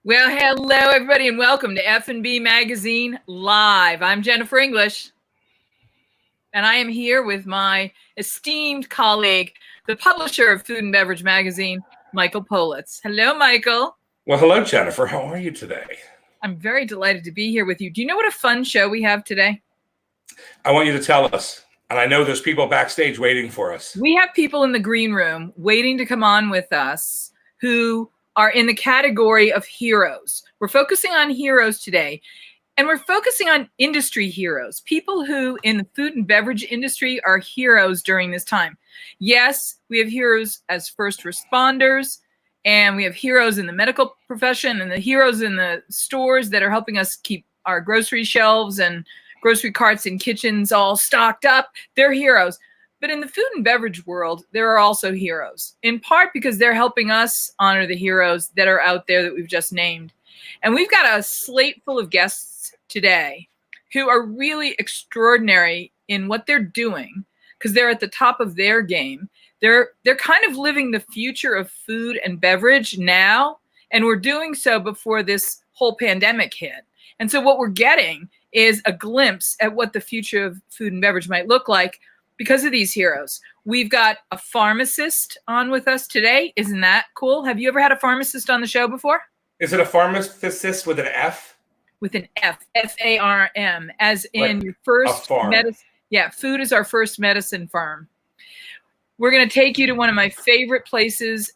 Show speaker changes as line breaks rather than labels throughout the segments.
Well, hello, everybody, and welcome to F&B Magazine Live. I'm Jennifer English, and I am here with my esteemed colleague, the publisher of Food and Beverage Magazine, Michael Politz. Hello, Michael.
Well, hello, Jennifer. How are you today?
I'm very delighted to be here with you. Do you know what a fun show we have today?
I want you to tell us, and I know there's people backstage waiting for us.
We have people in the green room waiting to come on with us who are in the category of heroes. We're focusing on heroes today, and we're focusing on industry heroes, people who in the food and beverage industry are heroes during this time. Yes, we have heroes as first responders, and we have heroes in the medical profession and the heroes in the stores that are helping us keep our grocery shelves and grocery carts and kitchens all stocked up. They're heroes. But in the food and beverage world, there are also heroes, in part because they're helping us honor the heroes that are out there that we've just named. And we've got a slate full of guests today who are really extraordinary in what they're doing because they're at the top of their game. They're kind of living the future of food and beverage now, and we're doing so before this whole pandemic hit. And so what we're getting is a glimpse at what the future of food and beverage might look like because of these heroes. We've got a pharmacist on with us today. Isn't that cool? Have you ever had a pharmacist on the show before?
Is it a pharmacist with an F?
With an F, F-A-R-M, as in
like
your first medicine. Yeah, food is our first medicine farm. We're going to take you to one of my favorite places,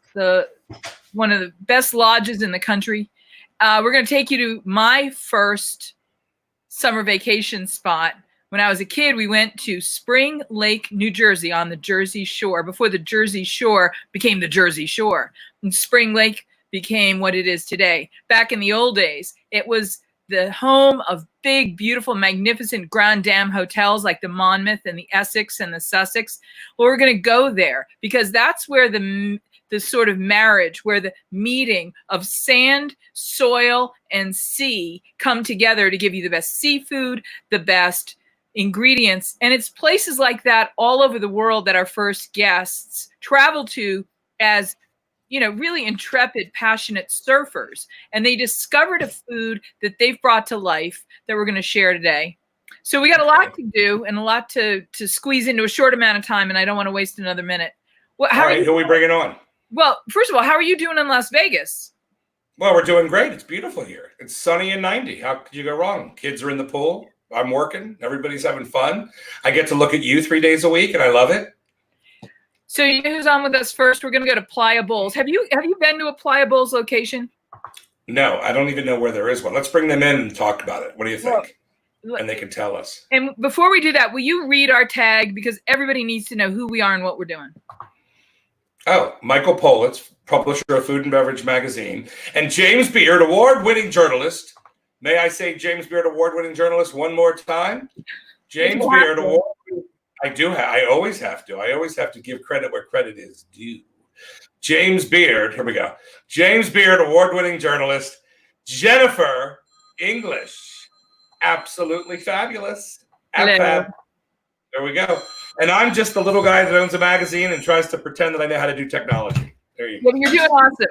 one of the best lodges in the country. We're going to take you to my first summer vacation spot. When I was a kid, we went to Spring Lake, New Jersey, on the Jersey Shore, before the Jersey Shore became the Jersey Shore. And Spring Lake became what it is today. Back in the old days, it was the home of big, beautiful, magnificent Grand Dame hotels like the Monmouth and the Essex and the Sussex. Well, we're going to go there because that's where the sort of marriage, where the meeting of sand, soil, and sea come together to give you the best seafood, the best ingredients. And it's places like that all over the world that our first guests travel to as, really intrepid, passionate surfers. And they discovered a food that they've brought to life that we're going to share today. So we got a lot to do and a lot to squeeze into a short amount of time, and I don't want to waste another minute. Well,
all right, who are we bringing on?
Well, first of all, how are you doing in Las Vegas?
Well, we're doing great. It's beautiful here. It's sunny and 90. How could you go wrong? Kids are in the pool. I'm working. Everybody's having fun. I get to look at you 3 days a week, and I love it.
So you know who's on with us first? We're going to go to Playa Bowls. Have you been to a Playa Bowls location?
No, I don't even know where there is one. Let's bring them in and talk about it. What do you think? And they can tell us.
And before we do that, will you read our tag? Because everybody needs to know who we are and what we're doing.
Oh, Michael Politz, publisher of Food and Beverage Magazine, and James Beard, award-winning journalist. May I say James Beard, award-winning journalist, one more time? James Beard, award. I always have to. I always have to give credit where credit is due. James Beard, here we go. James Beard, award-winning journalist. Jennifer English, absolutely fabulous. Fab. There we go. And I'm just the little guy that owns a magazine and tries to pretend that I know how to do technology. There you go.
Well, you're doing awesome.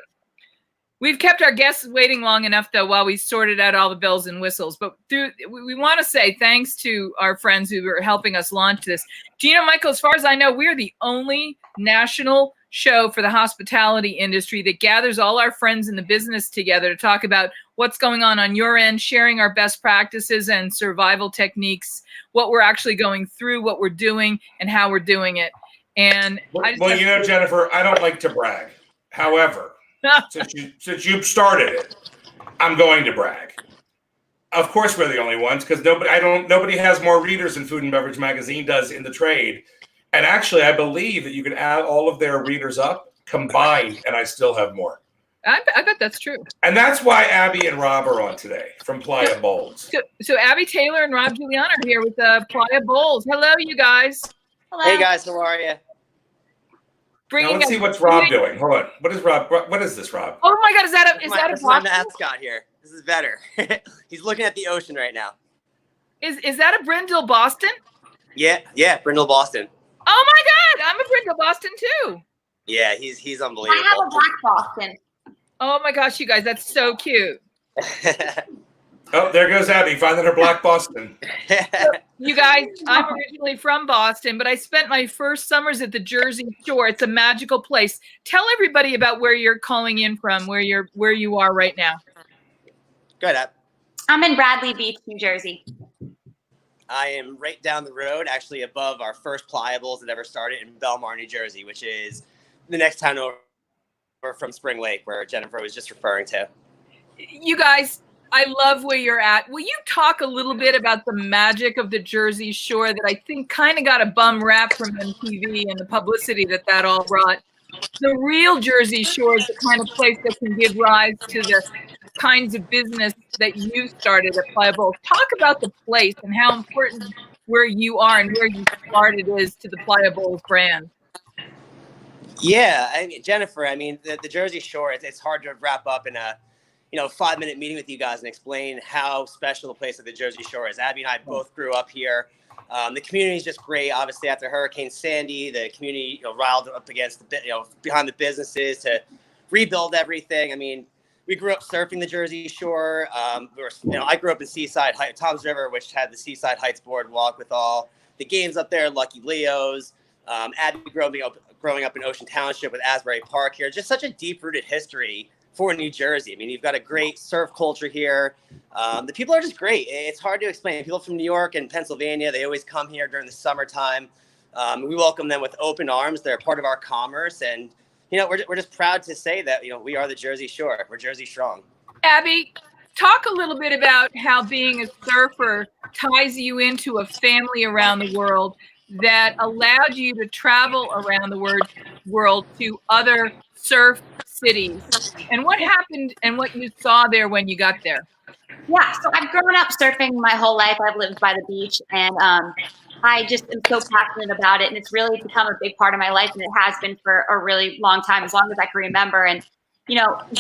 We've kept our guests waiting long enough, though, while we sorted out all the bells and whistles. But we want to say thanks to our friends who are helping us launch this. Do you know, Michael, as far as I know, we're the only national show for the hospitality industry that gathers all our friends in the business together to talk about what's going on your end, sharing our best practices and survival techniques, what we're actually going through, what we're doing, and how we're doing it. And
Jennifer, I don't like to brag. However, since you've started it, I'm going to brag. Of course, we're the only ones because nobody has more readers than Food and Beverage Magazine does in the trade. And actually, I believe that you can add all of their readers up combined, and I still have more.
I bet that's true.
And that's why Abby and Rob are on today from Playa Bowls.
So Abby Taylor and Rob Giuliano are here with Playa Bowls. Hello, you guys.
Hello. Hey, guys. How are you?
Now let's see what's Rob doing. Hold on. What is Rob? What is this, Rob?
Oh my God! Is that a
my mascot here? This is better. He's looking at the ocean right now.
Is that a Brindle Boston?
Yeah, Brindle Boston.
Oh my God! I'm a Brindle Boston too.
Yeah, he's unbelievable.
I have a Black Boston.
Oh my gosh, you guys, that's so cute.
Oh, there goes Abby, finding her black Boston.
You guys, I'm originally from Boston, but I spent my first summers at the Jersey Shore. It's a magical place. Tell everybody about where you're calling in from, where you are right now.
Go ahead, Ab.
I'm in Bradley Beach, New Jersey.
I am right down the road, actually above our first Playa Bowls that ever started in Belmar, New Jersey, which is the next town over from Spring Lake, where Jennifer was just referring to.
You guys, I love where you're at. Will you talk a little bit about the magic of the Jersey Shore that I think kind of got a bum rap from MTV and the publicity that all brought? The real Jersey Shore is the kind of place that can give rise to the kinds of business that you started at Playa Bowls. Talk about the place and how important where you are and where you started is to the Playa Bowls brand.
Yeah, Jennifer, the Jersey Shore, it's hard to wrap up in a 5-minute meeting with you guys and explain how special the place of the Jersey Shore is. Abby and I both grew up here. The community is just great. Obviously, after Hurricane Sandy, the community riled up against behind the businesses to rebuild everything. We grew up surfing the Jersey Shore. I grew up in Seaside Heights, Toms River, which had the Seaside Heights boardwalk with all the games up there, Lucky Leo's. Abby growing up in Ocean Township with Asbury Park here. Just such a deep-rooted history for New Jersey. You've got a great surf culture here. The people are just great. It's hard to explain. People from New York and Pennsylvania, they always come here during the summertime. We welcome them with open arms. They're part of our commerce. And, we're just proud to say that, we are the Jersey Shore. We're Jersey strong.
Abby, talk a little bit about how being a surfer ties you into a family around the world that allowed you to travel around the world to other surf cities, and what happened and what you saw there when you got there.
Yeah, so I've grown up surfing my whole life. I've lived by the beach, and I just am so passionate about it, and it's really become a big part of my life, and it has been for a really long time, as long as I can remember. And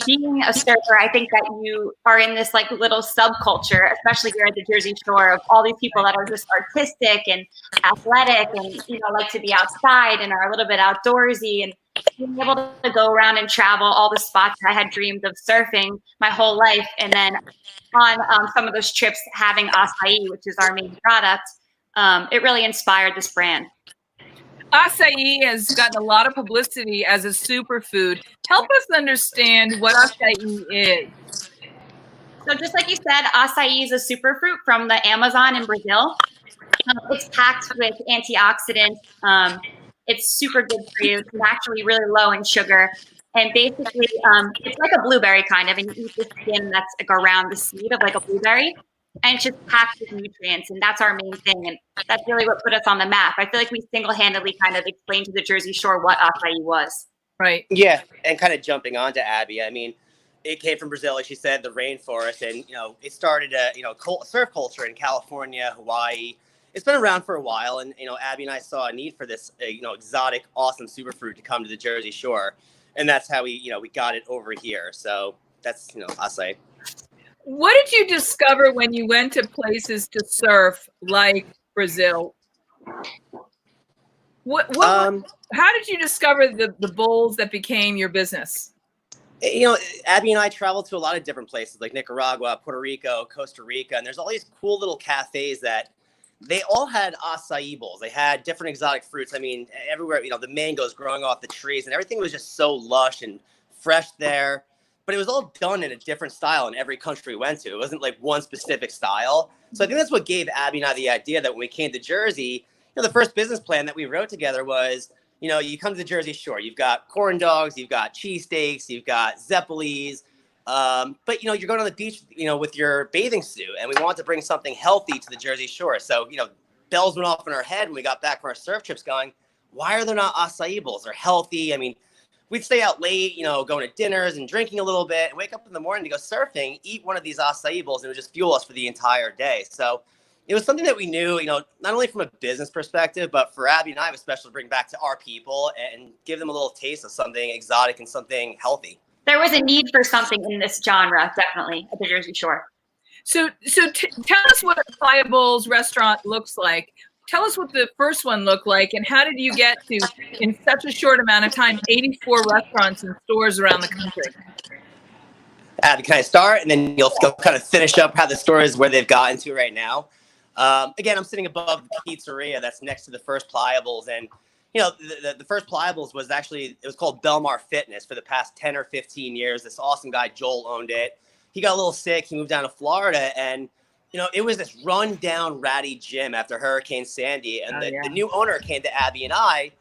being a surfer, I think that you are in this little subculture, especially here at the Jersey Shore, of all these people that are just artistic and athletic and like to be outside and are a little bit outdoorsy, and being able to go around and travel all the spots I had dreamed of surfing my whole life. And then on some of those trips, having acai, which is our main product, it really inspired this brand.
Acai has gotten a lot of publicity as a superfood. Help us understand what acai is.
So just like you said, acai is a superfruit from the Amazon in Brazil. It's packed with antioxidants. It's super good for you. It's naturally really low in sugar. And basically, it's like a blueberry kind of, and you eat the skin that's around the seed of a blueberry. And it's just packed with nutrients, and that's our main thing. And that's really what put us on the map. I feel like we single-handedly kind of explained to the Jersey Shore what acai was.
Right.
Yeah, and kind of jumping on to Abby, it came from Brazil, like she said, the rainforest, and it started a surf culture in California, Hawaii. It's been around for a while, and Abby and I saw a need for this exotic, awesome superfruit to come to the Jersey Shore, and that's how we got it over here. So that's acai.
What did you discover when you went to places to surf like Brazil? How did you discover the bowls that became your business?
Abby and I traveled to a lot of different places like Nicaragua, Puerto Rico, Costa Rica, and there's all these cool little cafes that they all had acai bowls. They had different exotic fruits. Everywhere, the mangoes growing off the trees, and everything was just so lush and fresh there. But it was all done in a different style in every country we went to. It wasn't like one specific style. So I think that's what gave Abby and I the idea that when we came to Jersey, the first business plan that we wrote together was, you come to the Jersey Shore, you've got corn dogs, you've got cheesesteaks, you've got Zeppelis, but you're going on the beach, with your bathing suit, and we wanted to bring something healthy to the Jersey Shore. So, bells went off in our head when we got back from our surf trips going, why are there not acai bowls? They're healthy. We'd stay out late, going to dinners and drinking a little bit, and wake up in the morning to go surfing, eat one of these acai bowls, and it would just fuel us for the entire day. So it was something that we knew, not only from a business perspective, but for Abby and I, especially to bring back to our people and give them a little taste of something exotic and something healthy.
There was a need for something in this genre, definitely, at the Jersey Shore.
So tell us what a Playa Bowls restaurant looks like. Tell us what the first one looked like, and how did you get to, in such a short amount of time, 84 restaurants and stores around the country?
Abby, can I start? And then you'll kind of finish up how the store is, where they've gotten to right now. Again, I'm sitting above the pizzeria that's next to the first Playa Bowls. And, you know, the first Playa Bowls was actually, it was called Belmar Fitness for the past 10 or 15 years. This awesome guy, Joel, owned it. He got a little sick. He moved down to Florida. And, you know, it was this run-down, ratty gym after Hurricane Sandy. And the new owner came to Abby and I.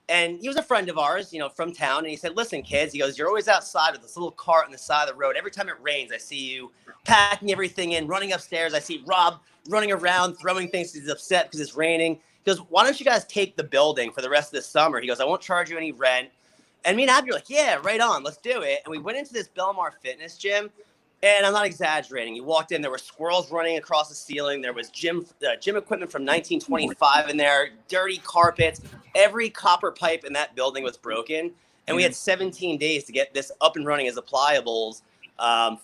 And he was a friend of ours, you know, from town. And he said, listen, kids, he goes, you're always outside with this little cart on the side of the road. Every time it rains, I see you packing everything in, running upstairs. I see Rob running around, throwing things. He's upset because it's raining. He goes, why don't you guys take the building for the rest of the summer? He goes, I won't charge you any rent. And me and Abby were like, yeah, right on. Let's do it. And we went into this Belmar Fitness gym. And I'm not exaggerating. You walked in, there were squirrels running across the ceiling. There was gym equipment from 1925 in there, dirty carpets. Every copper pipe in that building was broken. And we had 17 days to get this up and running as a Playa Bowls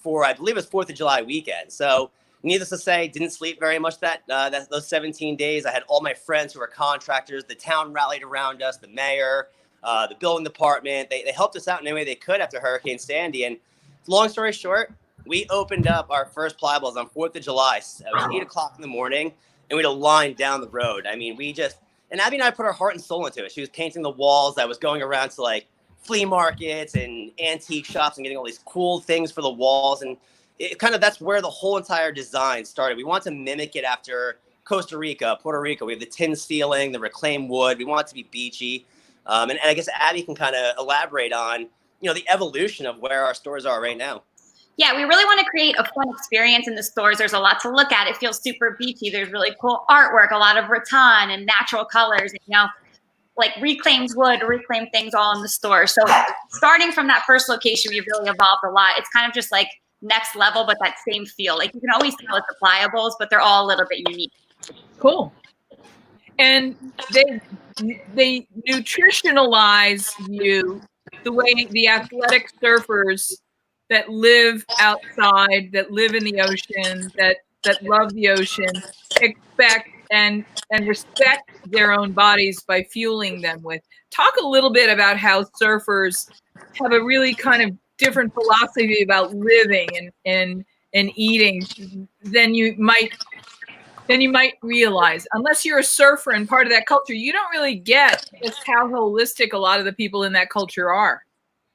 for, I believe it was 4th of July weekend. So needless to say, didn't sleep very much those 17 days. I had all my friends who were contractors. The town rallied around us, the mayor, the building department. They helped us out in any way they could after Hurricane Sandy. And long story short, we opened up our first Playa Bowls on 4th of July. It was 8 o'clock in the morning, and we had a line down the road. I mean, and Abby and I put our heart and soul into it. She was painting the walls. I was going around to like flea markets and antique shops and getting all these cool things for the walls. And that's where the whole entire design started. We want to mimic it after Costa Rica, Puerto Rico. We have the tin ceiling, the reclaimed wood. We want it to be beachy. And I guess Abby can kind of elaborate on, you know, the evolution of where our stores are right now.
Yeah, we really want to create a fun experience in the stores. There's a lot to look at. It feels super beachy. There's really cool artwork, a lot of rattan and natural colors, and, you know, like reclaimed wood, reclaimed things all in the store. So starting from that first location, we've really evolved a lot. It's kind of just like next level, but that same feel. Like you can always tell it's the Playa Bowls, but they're all a little bit unique.
Cool. And they nutritionalize you the way the athletic surfers that live outside, that live in the ocean, that love the ocean, expect and respect their own bodies by fueling them with. Talk a little bit about how surfers have a really kind of different philosophy about living and eating than you might realize. Unless you're a surfer and part of that culture, you don't really get just how holistic a lot of the people in that culture are.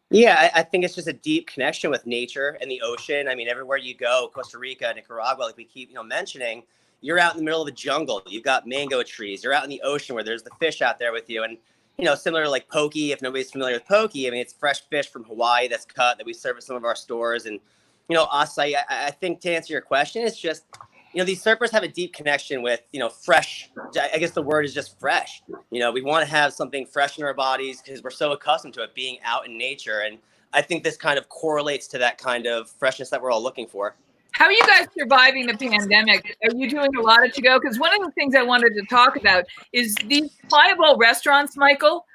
Yeah, I think it's just a deep connection with nature and the ocean. I mean, everywhere you go, Costa Rica, Nicaragua, like we keep, you know, mentioning, you're out in the middle of the jungle. You've got mango trees. You're out in the ocean where there's the fish out there with you. And, you know, similar to like poke, if nobody's familiar with poke, I mean, it's fresh fish from Hawaii that's cut that we serve at some of our stores. And, you know, acai, I think to answer your question, it's just, you know, these surfers have a deep connection with, you know, fresh. I guess the word is just fresh. You know, we want to have something fresh in our bodies because we're so accustomed to it being out in nature. And I think this kind of correlates to that kind of freshness that we're all looking for.
How are you guys surviving the pandemic? Are you doing a lot of to-go? Because one of the things I wanted to talk about is these Playa Bowl restaurants, Michael.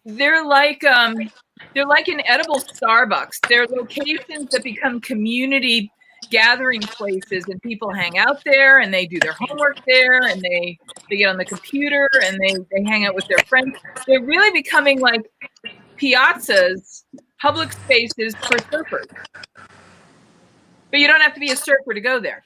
They're like an edible Starbucks. They're locations that become community gathering places, and people hang out there and they do their homework there, and they get on the computer and they hang out with their friends. They're really becoming like piazzas, public spaces for surfers. But you don't have to be a surfer to go there.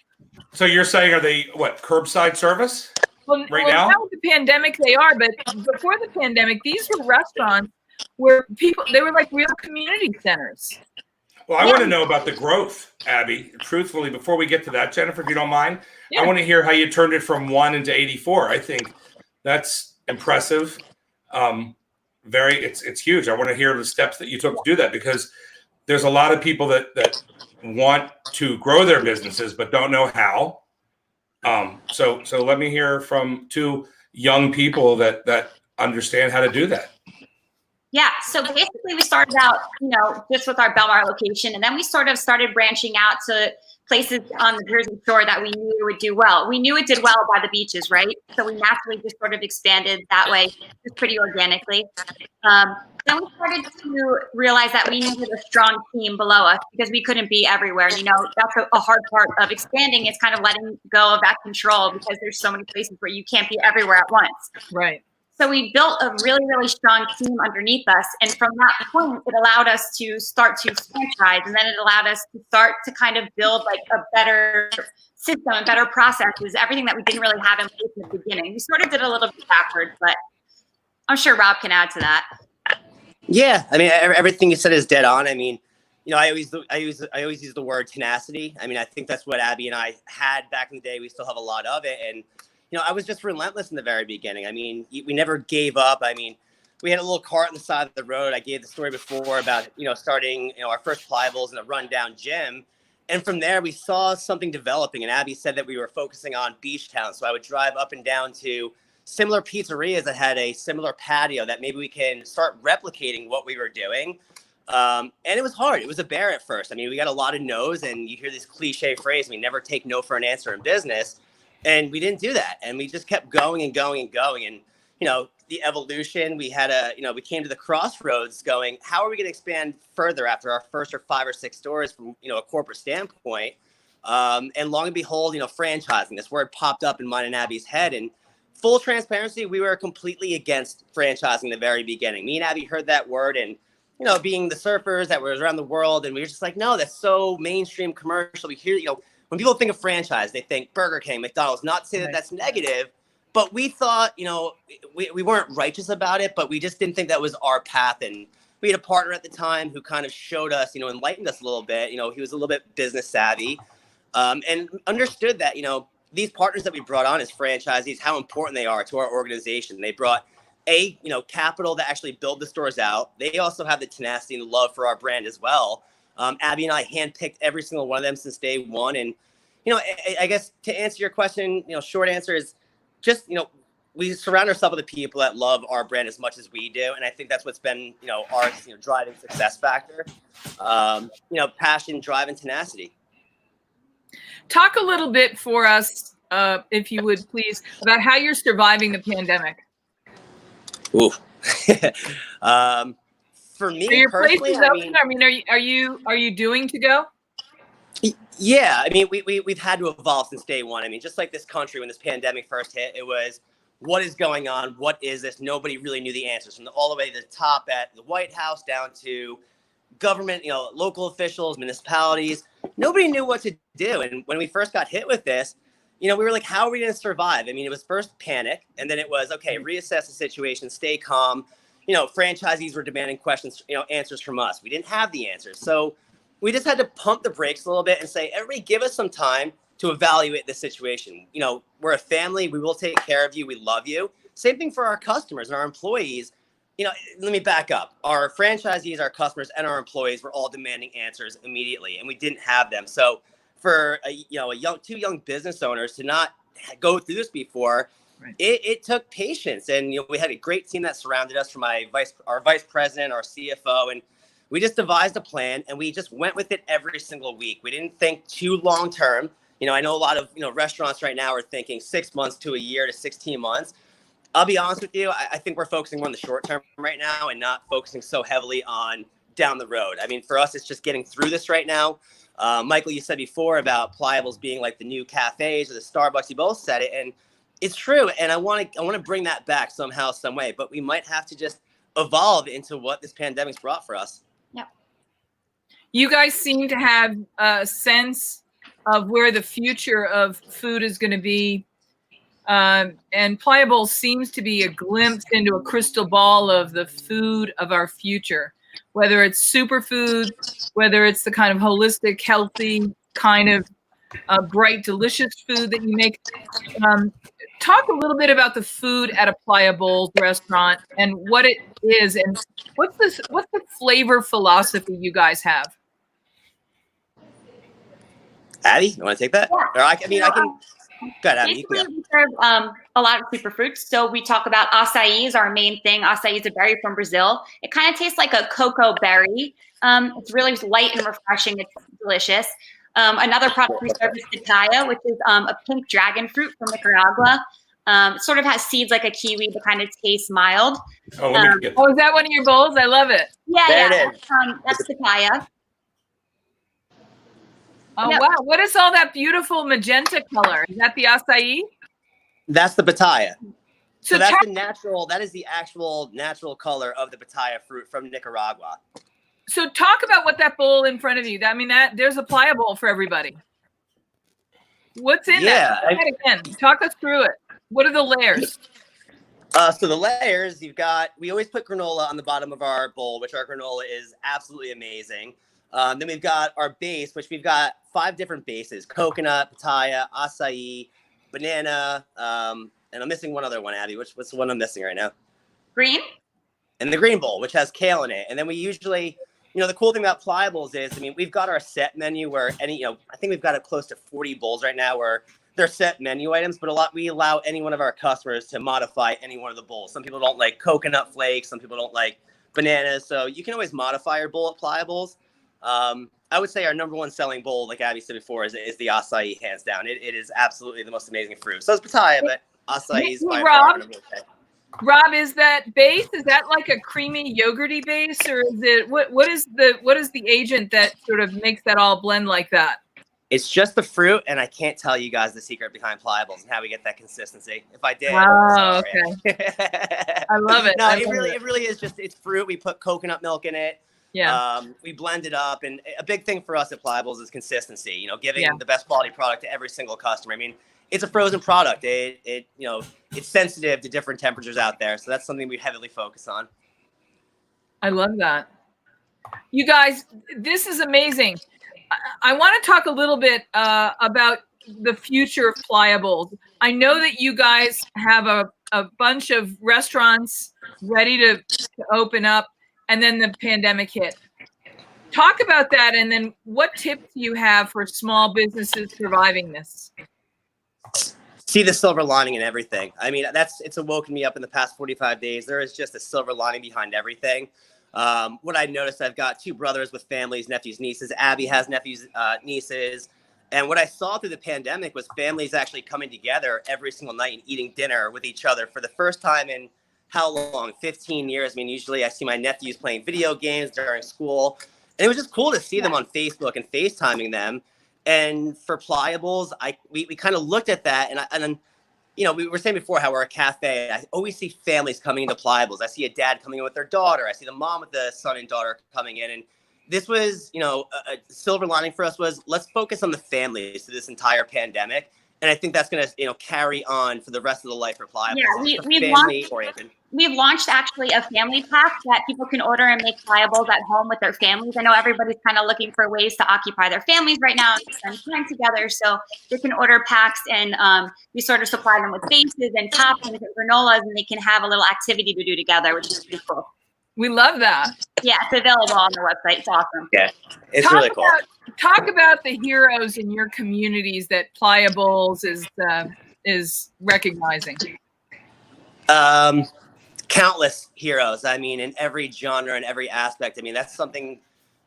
So you're saying, are they curbside service
Well,
now?
Now with the pandemic they are, but before the pandemic, these were restaurants where they were like real community centers.
Well, I want to know about the growth, Abby. Truthfully, before we get to that, Jennifer, if you don't mind, I want to hear how you turned it from 1 into 84. I think that's impressive. It's huge. I want to hear the steps that you took to do that, because there's a lot of people that want to grow their businesses but don't know how. So let me hear from two young people that understand how to do that.
Yeah, so basically we started out, you know, just with our Belmar location, and then we sort of started branching out to places on the Jersey Shore that we knew would do well. We knew it did well by the beaches, right? So we naturally just sort of expanded that way, just pretty organically. Then we started to realize that we needed a strong team below us because we couldn't be everywhere. You know, that's a hard part of expanding. It's kind of letting go of that control because there's so many places where you can't be everywhere at once.
Right.
So we built a really, really strong team underneath us. And from that point, it allowed us to start to franchise. And then it allowed us to start to kind of build like a better system and better processes, everything that we didn't really have in place in the beginning. We sort of did a little bit backwards, but I'm sure Rob can add to that.
Yeah, I mean, everything you said is dead on. I mean, you know, I always use the word tenacity. I mean, I think that's what Abby and I had back in the day. We still have a lot of it. And, you know, I was just relentless in the very beginning. I mean, we never gave up. I mean, we had a little cart on the side of the road. I gave the story before about, you know, starting, you know, our first Playa Bowls in a rundown gym. And from there, we saw something developing. And Abby said that we were focusing on beach towns. So I would drive up and down to similar pizzerias that had a similar patio that maybe we can start replicating what we were doing. And it was hard. It was a bear at first. I mean, we got a lot of no's, and you hear this cliche phrase, we never take no for an answer in business. And we didn't do that. And we just kept going and going and going. And, you know, the evolution, we had we came to the crossroads going, how are we going to expand further after our first or 5 or 6 stores from, you know, a corporate standpoint? And long and behold, you know, franchising, this word popped up in mine and Abby's head. And full transparency, we were completely against franchising in the very beginning. Me and Abby heard that word, and, you know, being the surfers that were around the world, and we were just like, no, that's so mainstream commercial. We hear, you know, when people think of franchise, they think Burger King, McDonald's. Not to say that that's negative, but we thought, you know, we weren't righteous about it, but we just didn't think that was our path. And we had a partner at the time who kind of showed us, you know, enlightened us a little bit. You know, he was a little bit business savvy, and understood that, you know, these partners that we brought on as franchisees, how important they are to our organization. They brought capital to actually build the stores out. They also have the tenacity and the love for our brand as well. Abby and I handpicked every single one of them since day one. And, you know, I guess to answer your question, you know, short answer is just, you know, we surround ourselves with the people that love our brand as much as we do. And I think that's what's been, you know, our, you know, driving success factor, you know, passion, drive, and tenacity.
Talk a little bit for us, if you would please, about how you're surviving the pandemic.
Ooh. For me,
are your
personally,
places open? I mean, are you doing to go?
Yeah, I mean, we've had to evolve since day one. I mean, just like this country, when this pandemic first hit, it was, what is going on? What is this? Nobody really knew the answers, from all the way to the top at the White House down to government, you know, local officials, municipalities. Nobody knew what to do. And when we first got hit with this, you know, we were like, how are we going to survive? I mean, it was first panic, and then it was, okay, reassess the situation, stay calm. You know, franchisees were demanding questions, you know, answers from us. We didn't have the answers. So we just had to pump the brakes a little bit and say, everybody give us some time to evaluate the situation. You know, we're a family. We will take care of you. We love you. Same thing for our customers and our employees. You know, let me back up. Our franchisees, our customers, and our employees were all demanding answers immediately, and we didn't have them. So for two young business owners to not go through this before, right, it took patience. And, you know, we had a great team that surrounded us, from our vice president, our CFO, and we just devised a plan, and we just went with it every single week. We didn't think too long term. You know, I know a lot of, you know, restaurants right now are thinking 6 months to a year to 16 months. I'll be honest with you. I think we're focusing more on the short term right now and not focusing so heavily on down the road. I mean, for us, it's just getting through this right now. Michael, you said before about Playa Bowls being like the new cafes or the Starbucks. You both said it, and it's true. And I want to bring that back somehow, some way. But we might have to just evolve into what this pandemic's brought for us.
Yep.
You guys seem to have a sense of where the future of food is going to be. And Playa Bowls seems to be a glimpse into a crystal ball of the food of our future, whether it's superfood, whether it's the kind of holistic, healthy, kind of bright, delicious food that you make. Talk a little bit about the food at a Playa Bowls restaurant and what it is, and what's the flavor philosophy you guys have?
Abby, you want to take that?
Yeah.
Or I can. Go ahead, Abby.
Basically, we serve a lot of superfruits. So we talk about acai is our main thing. Acai is a berry from Brazil. It kind of tastes like a cocoa berry. It's really light and refreshing. It's delicious. Another product we serve is pitaya, which is a pink dragon fruit from Nicaragua. It sort of has seeds like a kiwi, but kind of tastes mild.
Oh,
is that one of your bowls? I love it.
Yeah,
there
yeah.
It is.
That's pitaya.
Oh, yep. Wow. What is all that beautiful magenta color? Is that the acai?
That's the pitaya. So that's that is the actual natural color of the pitaya fruit from Nicaragua.
So talk about what that bowl in front of you. I mean, there's a Playa Bowl for everybody. What's in that? Again, talk us through it. What are the layers?
So the layers, we always put granola on the bottom of our bowl, which our granola is absolutely amazing. Then we've got our base, which we've got 5 different bases: coconut, pitaya, acai, banana, and I'm missing one other one, Abby. What's the one I'm missing right now?
Green.
And the green bowl, which has kale in it. And then we usually, the cool thing about Playa Bowls is, we've got our set menu where I think we've got close to 40 bowls right now where they're set menu items, but we allow any one of our customers to modify any one of the bowls. Some people don't like coconut flakes. Some people don't like bananas. So you can always modify your bowl at Playa Bowls. I would say our number 1 selling bowl, like Abby said before, is the acai, hands down. It is absolutely the most amazing fruit. So it's pitaya, but acai is by far number 1.
Rob, is that base? Is that like a creamy yogurty base, or is it what is the agent that sort of makes that all blend like that?
It's just the fruit, and I can't tell you guys the secret behind Playa Bowls and how we get that consistency. If I did,
okay. I love it.
No, it really is just, it's fruit. We put coconut milk in it.
Yeah.
We blend it up, and a big thing for us at Playa Bowls is consistency. Giving the best quality product to every single customer. It's a frozen product. It's sensitive to different temperatures out there, so that's something we heavily focus on.
I love that. You guys, this is amazing. I want to talk a little bit about the future of Playa Bowls. I know that you guys have a bunch of restaurants ready to open up, and then the pandemic hit. Talk about that, and then what tips do you have for small businesses surviving this?
See the silver lining in everything. It's awoken me up in the past 45 days. There is just a silver lining behind everything. What I noticed, I've got 2 brothers with families, nephews, nieces. Abby has nephews, nieces. And what I saw through the pandemic was families actually coming together every single night and eating dinner with each other for the first time in how long? 15 years. Usually I see my nephews playing video games during school. And it was just cool to see them on Facebook and FaceTiming them. And for Playa Bowls, we kind of looked at that, and then, we were saying before how we're a cafe. I always see families coming into Playa Bowls. I see a dad coming in with their daughter. I see the mom with the son and daughter coming in. And this was, a silver lining for us was, let's focus on the families through this entire pandemic. And I think that's going to, carry on for the rest of the life for Playa Bowls.
Yeah, we've launched actually a family pack that people can order and make Playa Bowls at home with their families. I know everybody's kind of looking for ways to occupy their families right now and spend time together. So they can order packs, and we sort of supply them with bases and toppings and granolas, and they can have a little activity to do together, which is pretty cool.
We love that.
Yeah, it's available on the website. It's awesome.
Yeah, it's really cool.
Talk about the heroes in your communities that Playa Bowls is recognizing.
Countless heroes. In every genre and every aspect. That's something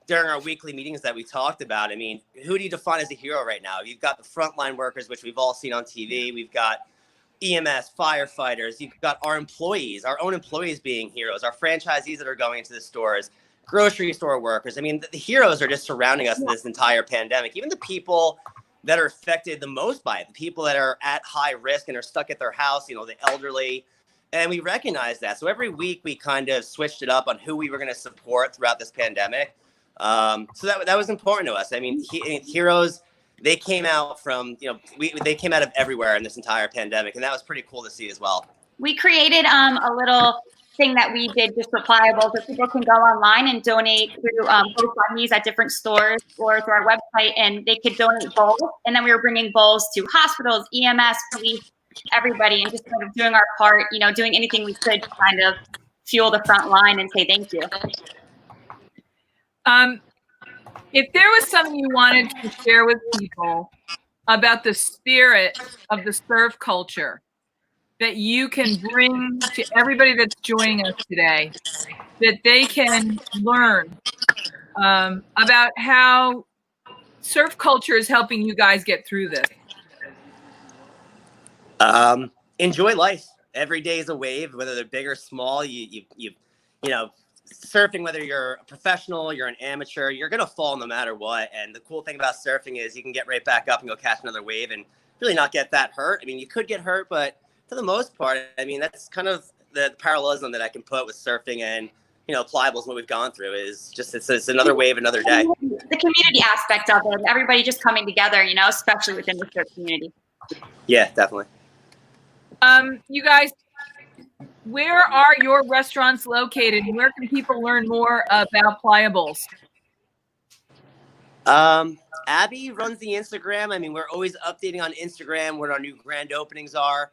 during our weekly meetings that we talked about. Who do you define as a hero right now? You've got the frontline workers, which we've all seen on TV. We've got EMS, firefighters. You've got our employees, our own employees being heroes, our franchisees that are going into the stores, grocery store workers. The heroes are just surrounding us in this entire pandemic. Even the people that are affected the most by it, the people that are at high risk and are stuck at their house, the elderly. And we recognize that. So every week we kind of switched it up on who we were going to support throughout this pandemic. So that was important to us. Heroes, they came out from, they came out of everywhere in this entire pandemic. And that was pretty cool to see as well.
We created a little thing that we did just for Playa Bowls, that people can go online and donate through GoFundMes at different stores or through our website, and they could donate bowls. And then we were bringing bowls to hospitals, EMS, police, everybody, and just kind of doing our part, doing anything we could to kind of fuel the front line and say thank you.
If there was something you wanted to share with people about the spirit of the surf culture that you can bring to everybody that's joining us today, that they can learn about how surf culture is helping you guys get through this.
Enjoy life. Every day is a wave, whether they're big or small. You surfing, whether you're a professional, you're an amateur, you're going to fall no matter what. And the cool thing about surfing is you can get right back up and go catch another wave and really not get that hurt. You could get hurt, but For the most part, I mean, that's kind of the parallelism that I can put with surfing and, Pliables, what we've gone through is just, it's another wave, another day.
The community aspect of it, everybody just coming together, especially within the surf community.
Yeah, definitely.
You guys, where are your restaurants located? Where can people learn more about Playa Bowls?
Abby runs the Instagram. I mean, we're always updating on Instagram what our new grand openings are.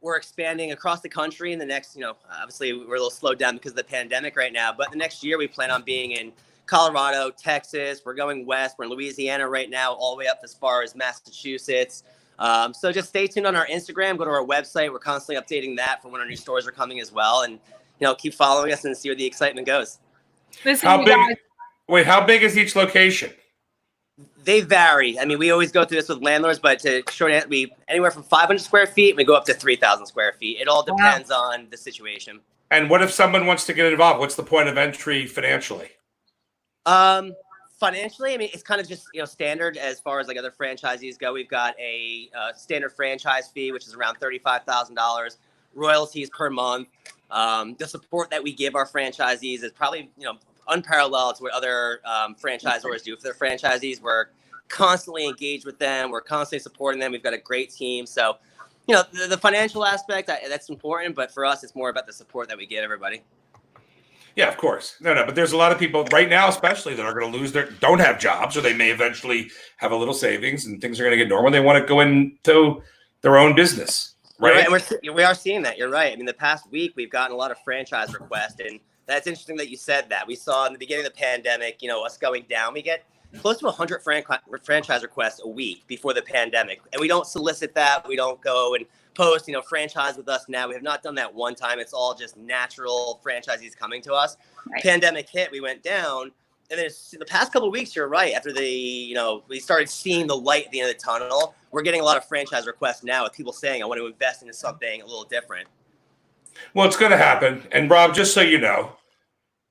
We're expanding across the country in the next, obviously we're a little slowed down because of the pandemic right now, but the next year we plan on being in Colorado, Texas. We're going west. We're in Louisiana right now, all the way up as far as Massachusetts. So just stay tuned on our Instagram, go to our website. We're constantly updating that for when our new stores are coming as well. And, keep following us and see where the excitement goes.
Listen,
how big is each location?
They vary. I mean, we always go through this with landlords, but to short answer, we anywhere from 500 square feet, we go up to 3,000 square feet. It all depends on the situation.
And what if someone wants to get involved? What's the point of entry financially?
Financially, I mean, it's kind of just, standard as far as like other franchisees go. We've got a standard franchise fee, which is around $35,000, royalties per month. The support that we give our franchisees is probably, unparalleled to what other franchisors do for their franchisees. We're constantly engaged with them. We're constantly supporting them. We've got a great team. So, the financial aspect, that's important. But for us, it's more about the support that we give everybody.
Yeah, of course. No, but there's a lot of people right now, especially that are going to don't have jobs, or they may eventually have a little savings and things are going to get normal. They want to go into their own business, right?
And we are seeing that. You're right. I mean, the past week, we've gotten a lot of franchise requests, and that's interesting that you said that. We saw in the beginning of the pandemic, us going down. We get close to 100 franchise requests a week before the pandemic, and we don't solicit that. We don't go and post, franchise with us now. We have not done that one time. It's all just natural franchisees coming to us. Right. Pandemic hit, we went down. And then the past couple of weeks, you're right. After we started seeing the light at the end of the tunnel, we're getting a lot of franchise requests now with people saying, I want to invest into something a little different.
Well, it's going to happen. And Rob, just so you know,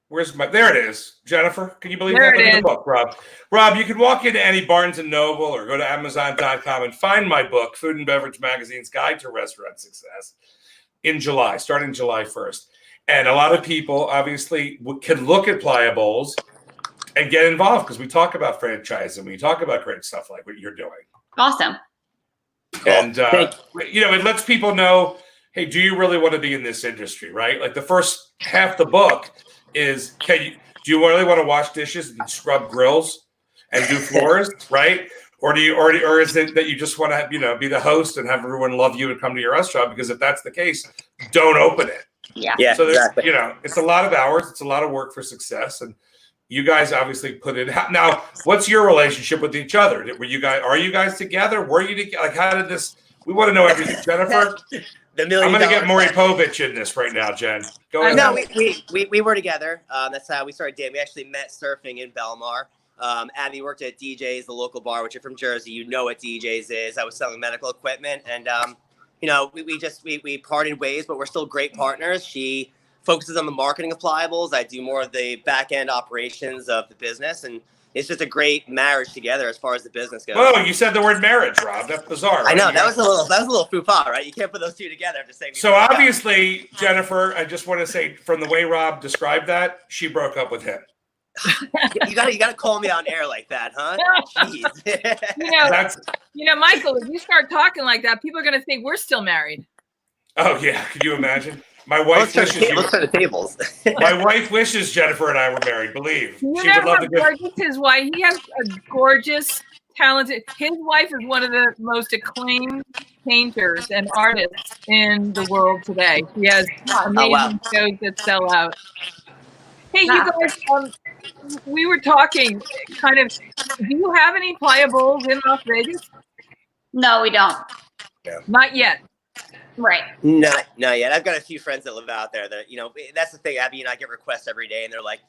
there it is. Jennifer, can you believe that? Look at the book, Rob. Rob, you can walk into any Barnes & Noble or go to Amazon.com and find my book, Food and Beverage Magazine's Guide to Restaurant Success, starting July 1st. And a lot of people obviously can look at Playa Bowls and get involved because we talk about franchising. We talk about great stuff like what you're doing.
Awesome.
And, it lets people know, hey, do you really want to be in this industry, right? Like the first half the book is, do you really want to wash dishes and scrub grills and do floors, right? Or is it that you just want to, be the host and have everyone love you and come to your restaurant? Because if that's the case, don't open it.
Yeah.
So
exactly.
It's a lot of hours. It's a lot of work for success. And you guys obviously put in. Now, what's your relationship with each other? Are you guys together? Were you together? Like, how did this? We want to know everything, Jennifer. I'm going to get Maury Povich in this right now, Jen. Go ahead.
No, we were together. That's how we started dating. We actually met surfing in Belmar. Abby worked at DJ's, the local bar, which you're from Jersey. You know what DJ's is. I was selling medical equipment. And, we parted ways, but we're still great partners. She focuses on the marketing of Playa Bowls. I do more of the back end operations of the business. And it's just a great marriage together as far as the business goes.
Whoa, you said the word marriage, Rob. That's bizarre. Right?
I know that was a little faux pas, right? You can't put those two together. I'm just saying.
So obviously, Jennifer, I just want to say, from the way Rob described that, she broke up with him.
you gotta call me on air like that, huh?
Jeez. Michael, if you start talking like that, people are gonna think we're still married.
Oh yeah, could you imagine? My wife
let's turn the tables.
My wife wishes Jennifer and I were married. Believe
she would love to. Gorgeous his wife. He has a gorgeous, talented. His wife is one of the most acclaimed painters and artists in the world today. She has amazing shows that sell out. Hey, you guys. We were talking. Kind of. Do you have any Playa Bowls in Las Vegas?
No, we don't.
Yeah.
Not yet.
Right.
Not yet. I've got a few friends that live out there that, that's the thing. Abby and I get requests every day, and they're like,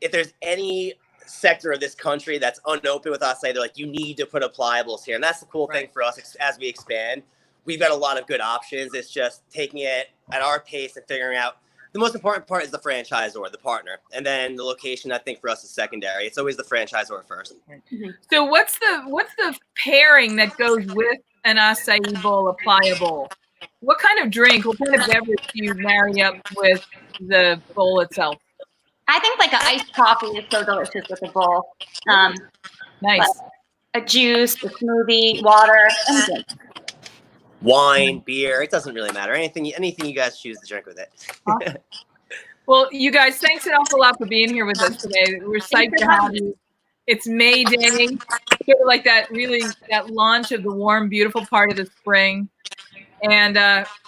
if there's any sector of this country that's unopened with us, they're like, you need to put a Playa Bowls here. And that's the cool thing for us as we expand. We've got a lot of good options. It's just taking it at our pace and figuring out. The most important part is the franchisor, the partner. And then the location, I think, for us is secondary. It's always the franchisor first.
Mm-hmm. So what's the pairing that goes with an acai bowl, a Playa Bowl? what kind of drink, what kind of beverage do you marry up with the bowl itself?
I think like an iced coffee is so delicious with a bowl.
Nice.
A juice, a smoothie, water, anything.
Wine, beer, it doesn't really matter. Anything you guys choose to drink with it.
Awesome. Well, you guys, thanks an awful lot for being here with us today. We're psyched to have you. It's May Day, sort of like that launch of the warm, beautiful part of the spring. And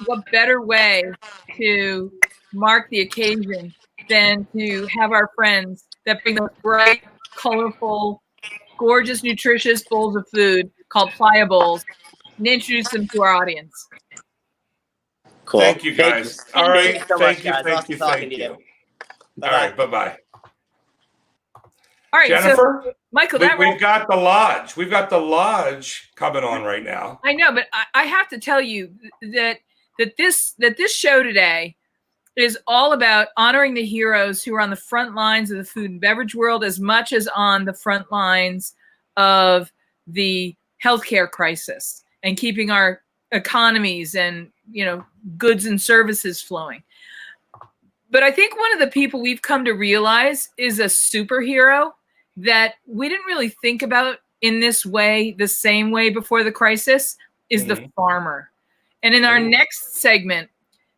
what better way to mark the occasion than to have our friends that bring those bright, colorful, gorgeous, nutritious bowls of food called Playa Bowls and introduce them to our audience.
Cool.
Thank you, guys. All right. Thank you.
Thank you.
All right. Bye-bye.
All right,
Jennifer,
so Michael,
we've got the lodge. We've got the lodge coming on right now.
I know, but I have to tell you that this show today is all about honoring the heroes who are on the front lines of the food and beverage world as much as on the front lines of the healthcare crisis and keeping our economies and goods and services flowing. But I think one of the people we've come to realize is a superhero that we didn't really think about in this way, the same way before the crisis, is the farmer. And in our next segment,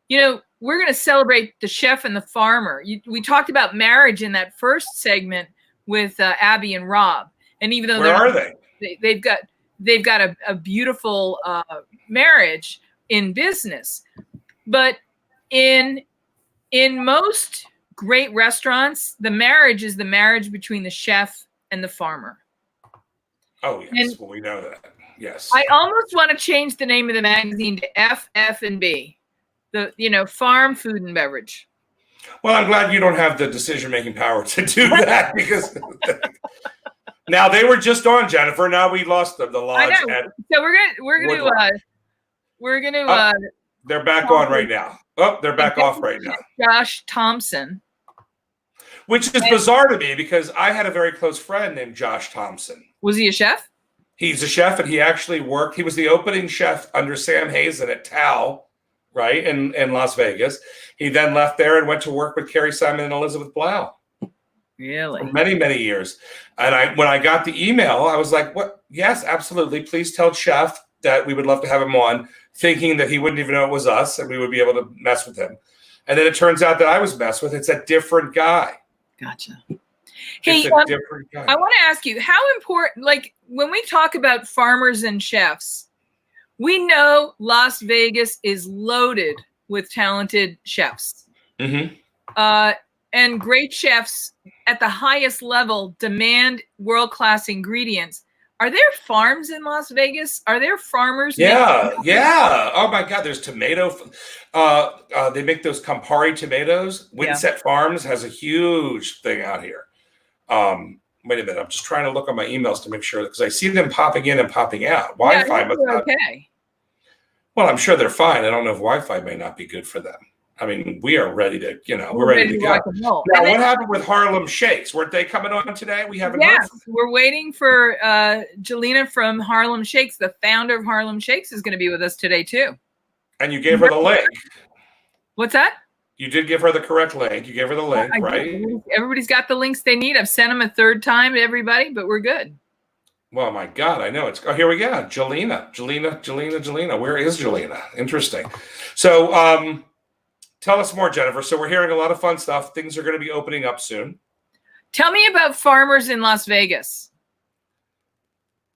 we're going to celebrate the chef and the farmer. We talked about marriage in that first segment with Abby and Rob. And even though
where are they?
They've got a beautiful marriage in business. But in most great restaurants, the marriage is the marriage between the chef and the farmer.
Oh, yes. Well, we know that. Yes.
I almost want to change the name of the magazine to FF&B, farm, food, and beverage.
Well, I'm glad you don't have the decision-making power to do that because now they were just on, Jennifer. Now we lost the lodge.
I know. So we're gonna
they're back on right now. Oh, they're back off right now.
Josh Thompson.
Which is bizarre to me because I had a very close friend named Josh Thompson.
Was he a chef?
He's a chef, and he actually worked. He was the opening chef under Sam Hazen at Tao, right, in Las Vegas. He then left there and went to work with Carrie Simon and Elizabeth Blau.
Really?
For many, many years. And when I got the email, I was like, "What? Yes, absolutely. Please tell Chef that we would love to have him on," thinking that he wouldn't even know it was us and we would be able to mess with him. And then it turns out that I was messed with. It's a different guy.
Gotcha. Hey,
different guy.
I want to ask you, how important, like when we talk about farmers and chefs, we know Las Vegas is loaded with talented chefs.
Mm-hmm.
And great chefs at the highest level demand world-class ingredients. Are there farms in Las Vegas? Are there farmers?
Yeah. Oh my God, there's tomato. They make those Campari tomatoes. Windset Farms has a huge thing out here. Wait a minute, I'm just trying to look on my emails to make sure because I see them popping in and popping out. Wi-Fi must not.
Okay.
Well, I'm sure they're fine. I don't know if Wi-Fi may not be good for them. I mean, we are ready to, we're ready to go. Now, what happened with Harlem Shakes? Weren't they coming on today? We haven't heard from them.
We're waiting for Jelena from Harlem Shakes. The founder of Harlem Shakes is going to be with us today, too.
And you gave her the link.
What's that?
You did give her the correct link. You gave her the link, right?
Everybody's got the links they need. I've sent them a third time to everybody, but we're good.
Well, my God, I know. Here we go. Jelena. Where is Jelena? Interesting. So, tell us more, Jennifer. So we're hearing a lot of fun stuff. Things are going to be opening up soon.
Tell me about farmers in Las Vegas.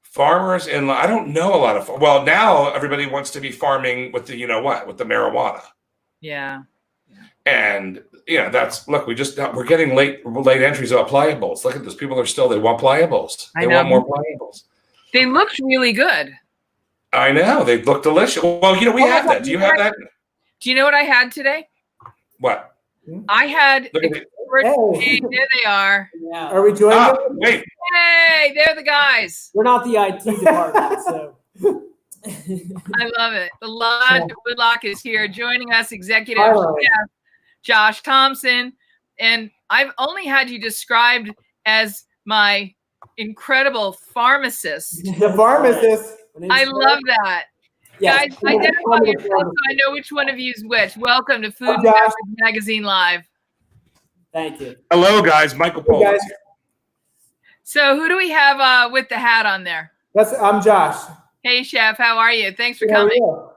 Farmers I don't know a lot of. Well, now everybody wants to be farming with the with the marijuana.
Yeah.
And we're getting late entries about Playa Bowls. Look at this. People they want Playa Bowls. They want more Playa Bowls.
They looked really good.
I know. They look delicious. Well, we have that. Do you have that?
Do you know what I had today?
What?
I had. Hey, there they are.
Yeah. Are we joining?
Wait.
Hey, they're the guys.
We're not the IT department, so.
I love it. The Lodge of Woodlock is here joining us, executive chef Josh Thompson. And I've only had you described as my incredible pharmacist.
The pharmacist.
I love that. Guys, identify yourself so I know which one of you is which. Welcome to Food Beverage Magazine Live.
Thank you.
Hello, guys. Michael
Hey,
Politz.
guys.
So who do we have with the hat on there?
I'm Josh.
Hey, Chef. How are you? Thanks for
How are
coming.
you?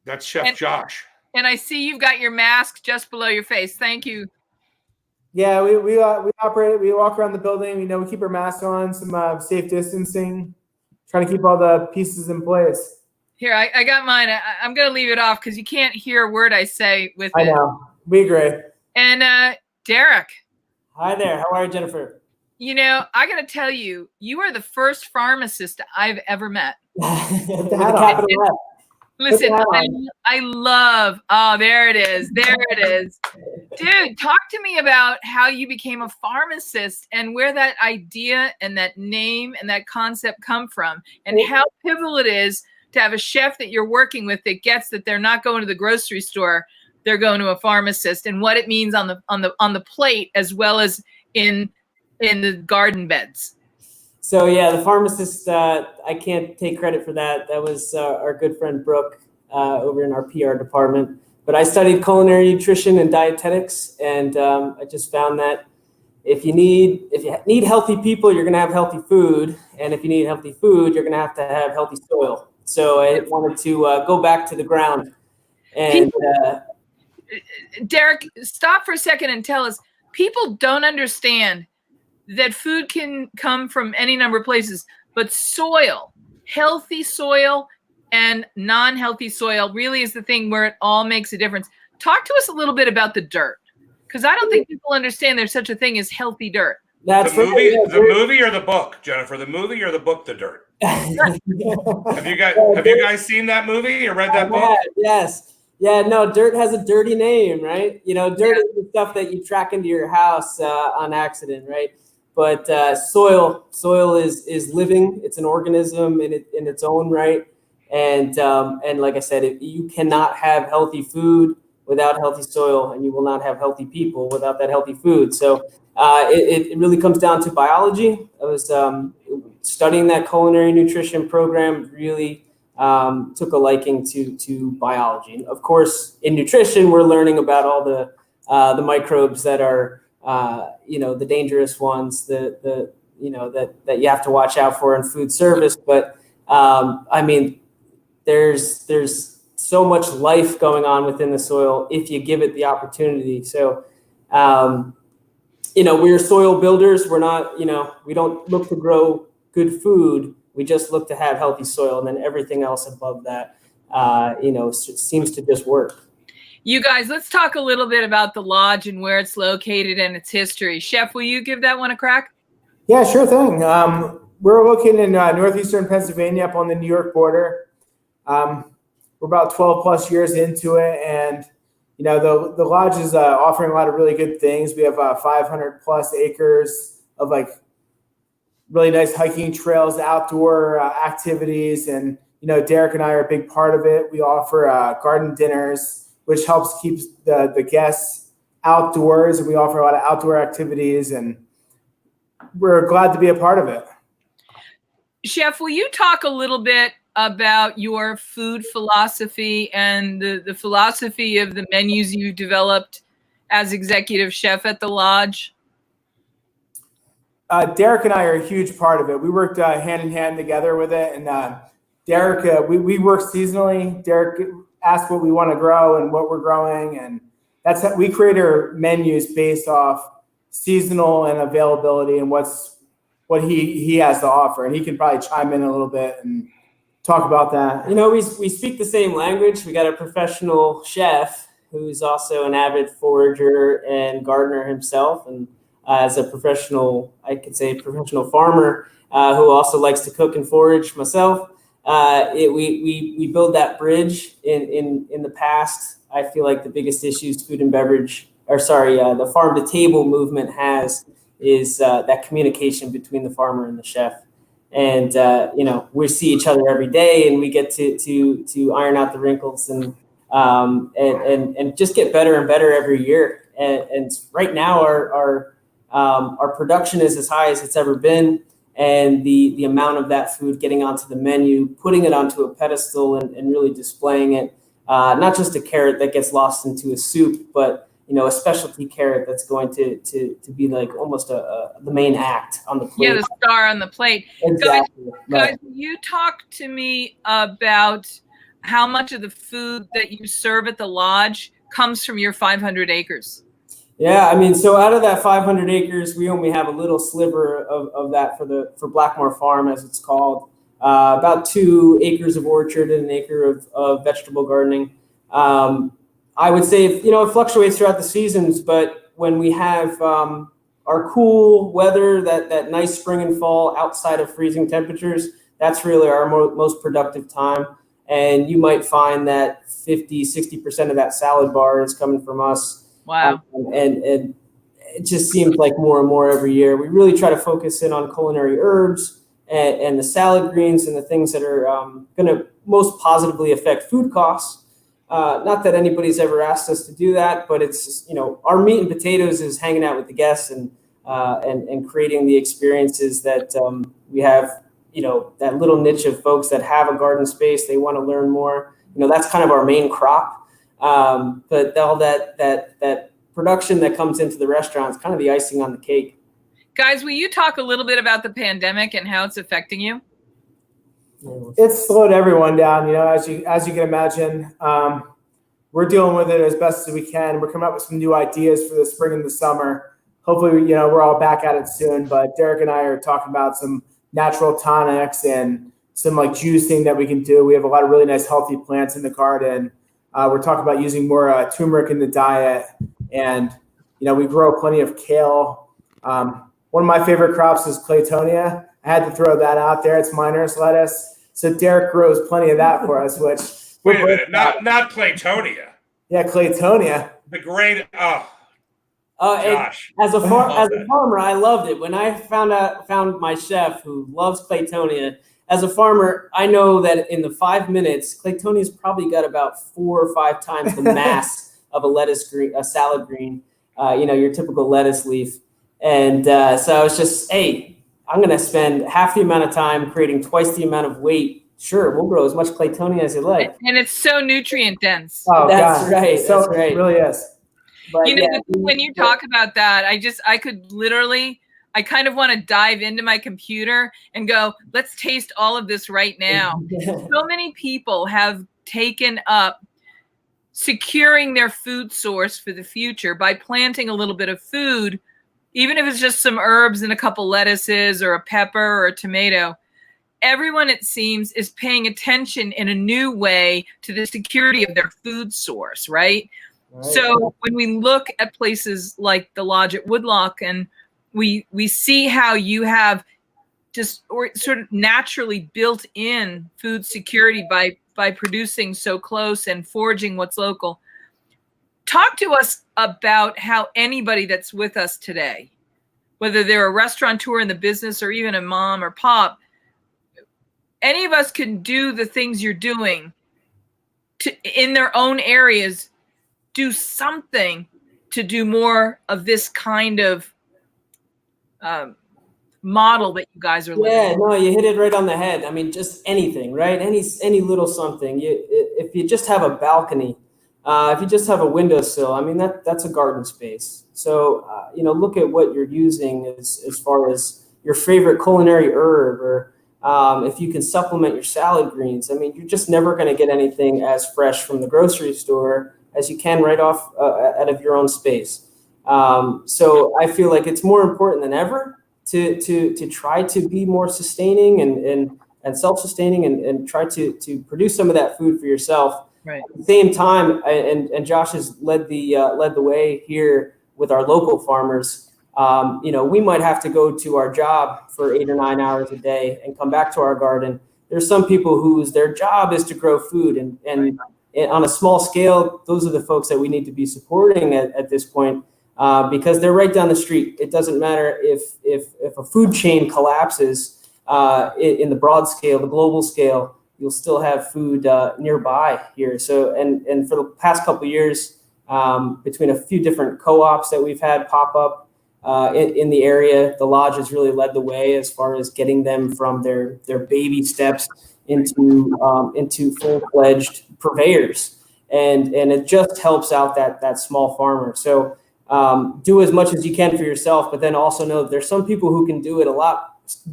That's Chef Josh.
And I see you've got your mask just below your face. Thank you.
Yeah, we operate. We walk around the building. We keep our masks on, some safe distancing, trying to keep all the pieces in place.
Here, I got mine. I'm going to leave it off because you can't hear a word I say with it.
I know. We agree.
And Derek.
Hi there. How are you, Jennifer?
I got to tell you, you are the first pharmacist I've ever met.
With the capital F.
Listen, I love, there it is. There it is. Dude, talk to me about how you became a pharmacist and where that idea and that name and that concept come from and how pivotal it is to have a chef that you're working with that gets that they're not going to the grocery store, they're going to a pharmacist, and what it means on the plate as well as in the garden beds.
So yeah, the pharmacist, I can't take credit for that. That was our good friend Brooke over in our PR department. But I studied culinary nutrition and dietetics, and I just found that if you need healthy people, you're going to have healthy food, and if you need healthy food, you're going to have healthy soil. So I wanted to go back to the ground. And
Derek, stop for a second and tell us. People don't understand that food can come from any number of places, but soil, healthy soil and non-healthy soil really is the thing where it all makes a difference. Talk to us a little bit about the dirt, because I don't think people understand there's such a thing as healthy dirt.
That's the movie or the book, Jennifer? The movie or the book, The Dirt? Have you guys seen that movie or read that book?
Yes. Yeah, no, dirt has a dirty name, right? Dirt is the stuff that you track into your house on accident, right? But soil is living. It's an organism in its own right. And like I said, you cannot have healthy food without healthy soil, and you will not have healthy people without that healthy food. So it really comes down to biology. I was studying that culinary nutrition program, really took a liking to biology. Of course, in nutrition, we're learning about all the microbes that are the dangerous ones that you have to watch out for in food service. But there's so much life going on within the soil if you give it the opportunity. So we're soil builders. We're not, we don't look to grow good food. We just look to have healthy soil, and then everything else above that, seems to just work.
You guys, let's talk a little bit about the lodge and where it's located and its history. Chef, will you give that one a crack?
Yeah, sure thing. We're located in northeastern Pennsylvania, up on the New York border. We're about 12 plus years into it, and the lodge is offering a lot of really good things. We have 500 plus acres of really nice hiking trails, outdoor activities, and Derek and I are a big part of it. We offer garden dinners, which helps keep the guests outdoors, and we offer a lot of outdoor activities, and we're glad to be a part of it.
Chef, will you talk a little bit about your food philosophy and the philosophy of the menus you developed as executive chef at the lodge?
Derek and I are a huge part of it. We worked hand in hand together with it, and Derek, we work seasonally. Derek asked what we want to grow and what we're growing, and that's how we create our menus based off seasonal and availability and what he has to offer. And he can probably chime in a little bit and talk about that.
We speak the same language. We got a professional chef who's also an avid forager and gardener himself, and as a professional, I could say professional farmer who also likes to cook and forage myself. We build that bridge. In the past, I feel like the biggest issues food and beverage, the farm to table movement has is that communication between the farmer and the chef. And we see each other every day, and we get to iron out the wrinkles and just get better and better every year. And right now, our production is as high as it's ever been. and the amount of that food getting onto the menu, putting it onto a pedestal and really displaying it. Not just a carrot that gets lost into a soup, but a specialty carrot that's going to be like almost the main act on the plate.
Yeah, the star on the plate.
Exactly.
Guys, you talk to me about how much of the food that you serve at the lodge comes from your 500 acres.
Yeah, I mean, so out of that 500 acres, we only have a little sliver of that for Blackmore Farm, as it's called. About 2 acres of orchard and an acre of vegetable gardening. I would say, it fluctuates throughout the seasons, but when we have our cool weather, that nice spring and fall outside of freezing temperatures, that's really our most productive time. And you might find that 50-60% of that salad bar is coming from us.
Wow.
And it just seems like more and more every year. We really try to focus in on culinary herbs and the salad greens and the things that are going to most positively affect food costs. Not that anybody's ever asked us to do that, but it's, our meat and potatoes is hanging out with the guests and creating the experiences that we have, that little niche of folks that have a garden space. They want to learn more. That's kind of our main crop. But all that production that comes into the restaurant is kind of the icing on the cake.
Guys, will you talk a little bit about the pandemic and how it's affecting you?
It's slowed everyone down, as you can imagine. We're dealing with it as best as we can. We're coming up with some new ideas for the spring and the summer. Hopefully, we're all back at it soon. But Derek and I are talking about some natural tonics and some like juicing that we can do. We have a lot of really nice healthy plants in the garden. We're talking about using more turmeric in the diet, and we grow plenty of kale. One of my favorite crops is Claytonia. I had to throw that out there. It's miner's lettuce. So Derek grows plenty of that for us, which
wait a minute, not Claytonia.
Yeah, Claytonia.
The great gosh.
As a farmer, I loved it. When I found my chef who loves Claytonia, as a farmer, I know that in the 5 minutes, Claytonia's probably got about 4 or 5 times the mass of a salad green, your typical lettuce leaf. And so I was just, hey, I'm going to spend half the amount of time creating twice the amount of weight. Sure, we'll grow as much Claytonia as you like.
And it's so nutrient dense.
Oh,
that's right.
So
that's right.
It really is.
But,
when you talk about that, I could literally, I kind of want to dive into my computer and go, let's taste all of this right now. So many people have taken up securing their food source for the future by planting a little bit of food, even if it's just some herbs and a couple lettuces or a pepper or a tomato. Everyone, it seems, is paying attention in a new way to the security of their food source, right? So when we look at places like the Lodge at Woodlock, and we see how you have just sort of naturally built in food security by producing so close and foraging what's local. Talk to us about how anybody that's with us today, whether they're a restaurateur in the business or even a mom or pop, any of us can do the things you're doing in their own areas, do something to do more of this kind of model that you guys are living.
Yeah, no, you hit it right on the head. I mean, just anything, right? Any little something. If you just have a balcony, if you just have a windowsill, I mean, that's a garden space. So, look at what you're using as far as your favorite culinary herb, or if you can supplement your salad greens. I mean, you're just never going to get anything as fresh from the grocery store as you can right off out of your own space. So I feel like it's more important than ever to try to be more sustaining and self-sustaining and try to produce some of that food for yourself.
Right.
At the same time, and Josh has led the way here with our local farmers. We might have to go to our job for 8 or 9 hours a day and come back to our garden. There's some people whose their job is to grow food, and on a small scale, those are the folks that we need to be supporting at this point, because they're right down the street. It doesn't matter if a food chain collapses in the broad scale, the global scale, you'll still have food nearby here. So, and for the past couple of years, between a few different co-ops that we've had pop up, in the area. The lodge has really led the way as far as getting them from their baby steps into full-fledged purveyors, and it just helps out that small farmer. So do as much as you can for yourself, but then also know that there's some people who can do it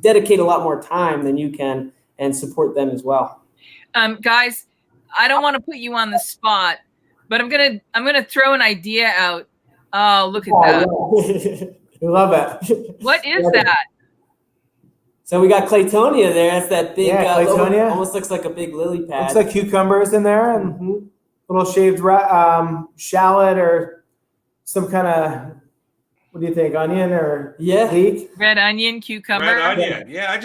dedicate a lot more time than you can, and support them as well.
Guys, I don't want to put you on the spot, but I'm gonna throw an idea out. Oh, look at that!
Yeah. We love it.
What is that?
So we got Claytonia there. That's that big,
Claytonia.
almost looks like a big lily pad.
Looks like cucumbers in there, and little shaved shallot or some kind of, what do you think, onion or leek?
Red onion, cucumber.
Red onion. Yeah, I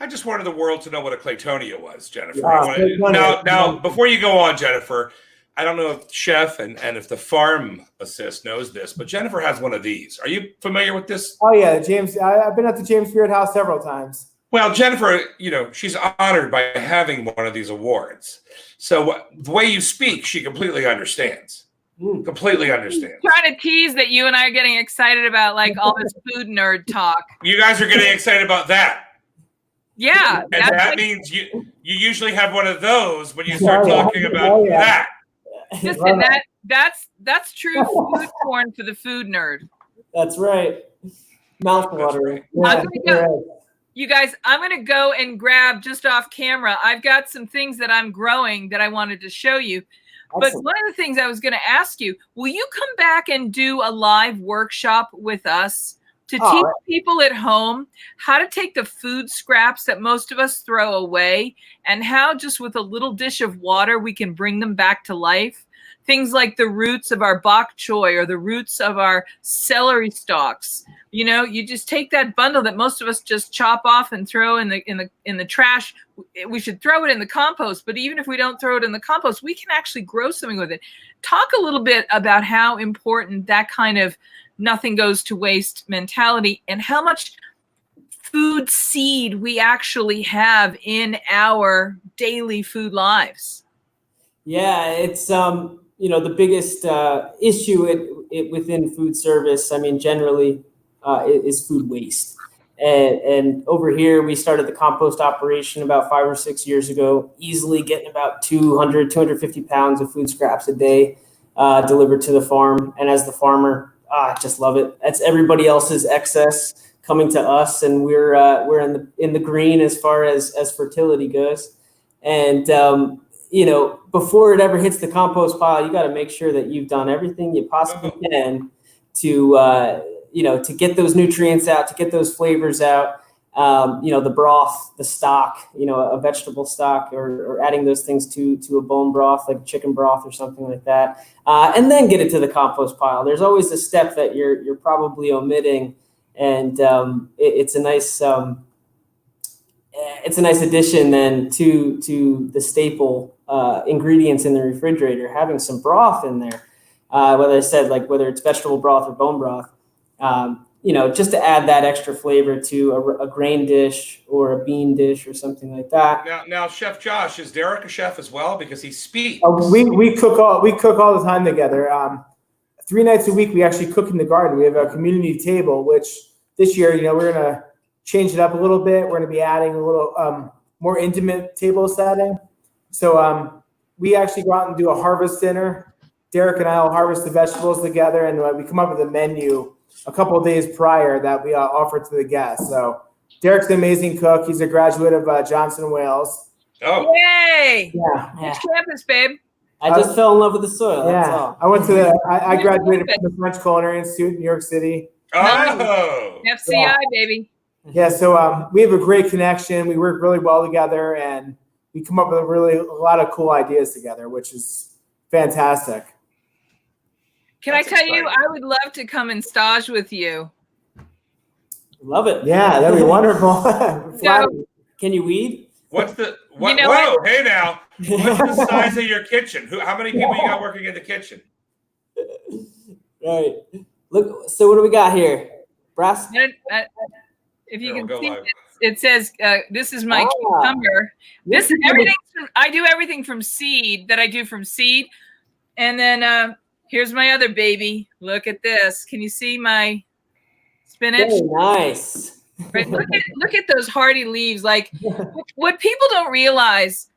just wanted the world to know what a Claytonia was, Jennifer. Now, before you go on, Jennifer, I don't know if Chef and if the farm assist knows this, but Jennifer has one of these. Are you familiar with this?
Oh yeah, James. I've been at the James Beard House several times.
Well, Jennifer, she's honored by having one of these awards. So the way you speak, she completely understands. Completely understands.
Trying to tease that you and I are getting excited about like all this food nerd talk.
You guys are getting excited about that.
Yeah,
and that means you usually have one of those when you start talking about that.
Listen, that's true food porn for the food nerd.
That's right. Mouth watering.
Yeah,
you guys, I'm going to go and grab just off camera. I've got some things that I'm growing that I wanted to show you. But one of the things I was going to ask you, will you come back and do a live workshop with us to teach people at home how to take the food scraps that most of us throw away and how just with a little dish of water we can bring them back to life? Things like the roots of our bok choy or the roots of our celery stalks. You just take that bundle that most of us just chop off and throw in the trash. We should throw it in the compost, but even if we don't throw it in the compost, we can actually grow something with it. Talk a little bit about how important that kind of nothing goes to waste mentality and how much food seed we actually have in our daily food lives.
Yeah, it's the biggest issue within food service, generally, is food waste. And over here, we started the compost operation about 5 or 6 years ago, easily getting about 250 pounds of food scraps a day delivered to the farm. And as the farmer, I just love it. That's everybody else's excess coming to us, and we're in the green as far as fertility goes. And before it ever hits the compost pile, you got to make sure that you've done everything you possibly can to get those nutrients out, to get those flavors out. The broth, the stock, a vegetable stock, or adding those things to a bone broth, like chicken broth or something like that, and then get it to the compost pile. There's always a step that you're probably omitting, and it's a nice addition then to the staple ingredients in the refrigerator. Having some broth in there, whether it's vegetable broth or bone broth. Just to add that extra flavor to a grain dish or a bean dish or something like that.
Now, Chef Josh, is Derek a chef as well? Because he speaks.
We cook all the time together. 3 nights a week, we actually cook in the garden. We have a community table, which this year, we're going to change it up a little bit. We're going to be adding a little more intimate table setting. So we actually go out and do a harvest dinner. Derek and I will harvest the vegetables together, and we come up with a menu a couple of days prior that we offer to the guests. So Derek's an amazing cook. He's a graduate of Johnson & Wales.
Oh,
yay!
Yeah.
Which campus, babe?
I just fell in love with the soil. That's all.
I went to I graduated from the French Culinary Institute in New York City.
Oh,
FCI, baby.
Yeah, so we have a great connection. We work really well together, and we come up with a lot of cool ideas together, which is fantastic.
Can I tell you, I would love to come and stage with you.
Love it.
Yeah, that'd be wonderful.
Can you weed?
What's the
what?
Whoa, hey now. What's the size of your kitchen? How many people you got working in the kitchen?
Right. Look, so what do we got here? Brass?
If you can see it says this is my cucumber. I do everything from seed that I do from seed. And then here's my other baby. Look at this. Can you see my spinach.
Very nice.
Right? Look at those hardy leaves. Like what people don't realize,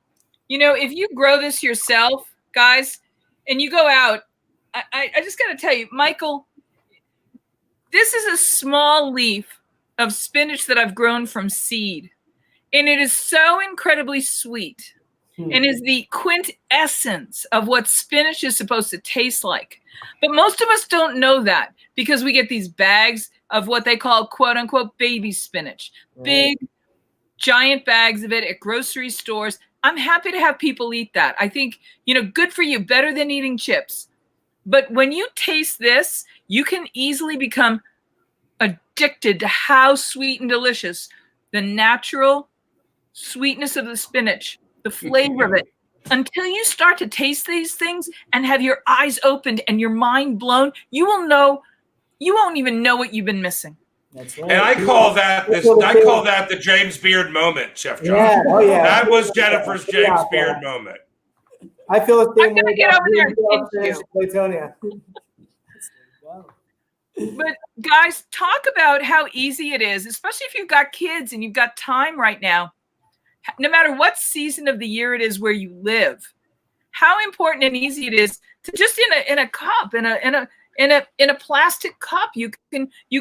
if you grow this yourself, guys, and you go out, I just got to tell you, Michael, this is a small leaf of spinach that I've grown from seed. And it is so incredibly sweet and is the quintessence of what spinach is supposed to taste like. But most of us don't know that because we get these bags of what they call quote unquote baby spinach, big, giant bags of it at grocery stores. I'm happy to have people eat that. I think, good for you, better than eating chips. But when you taste this, you can easily become addicted to how sweet and delicious the natural sweetness of the spinach, the flavor of it, until you start to taste these things and have your eyes opened and your mind blown, you won't even know what you've been missing.
That's right.
And I call that the James Beard moment, Chef John.
Yeah, oh yeah.
That was Jennifer's James Beard moment.
I feel the same
I'm gonna
way
get
about
over there and pinch
finish Claytonia.
But guys, talk about how easy it is, especially if you've got kids and you've got time right now. No matter what season of the year it is where you live, how important and easy it is to just in a cup, in a plastic cup, you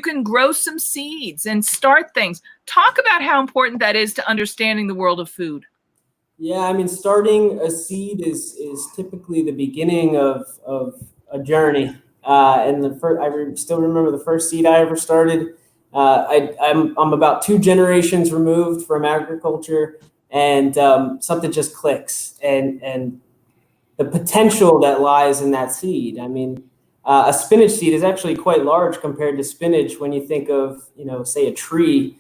can grow some seeds and start things. Talk about how important that is to understanding the world of food.
Yeah, I mean, starting a seed is typically the beginning of a journey. And I still remember the first seed I ever started. I'm about 2 generations removed from agriculture, and something just clicks, and the potential that lies in that seed. I mean, a spinach seed is actually quite large compared to spinach when you think of, say a tree,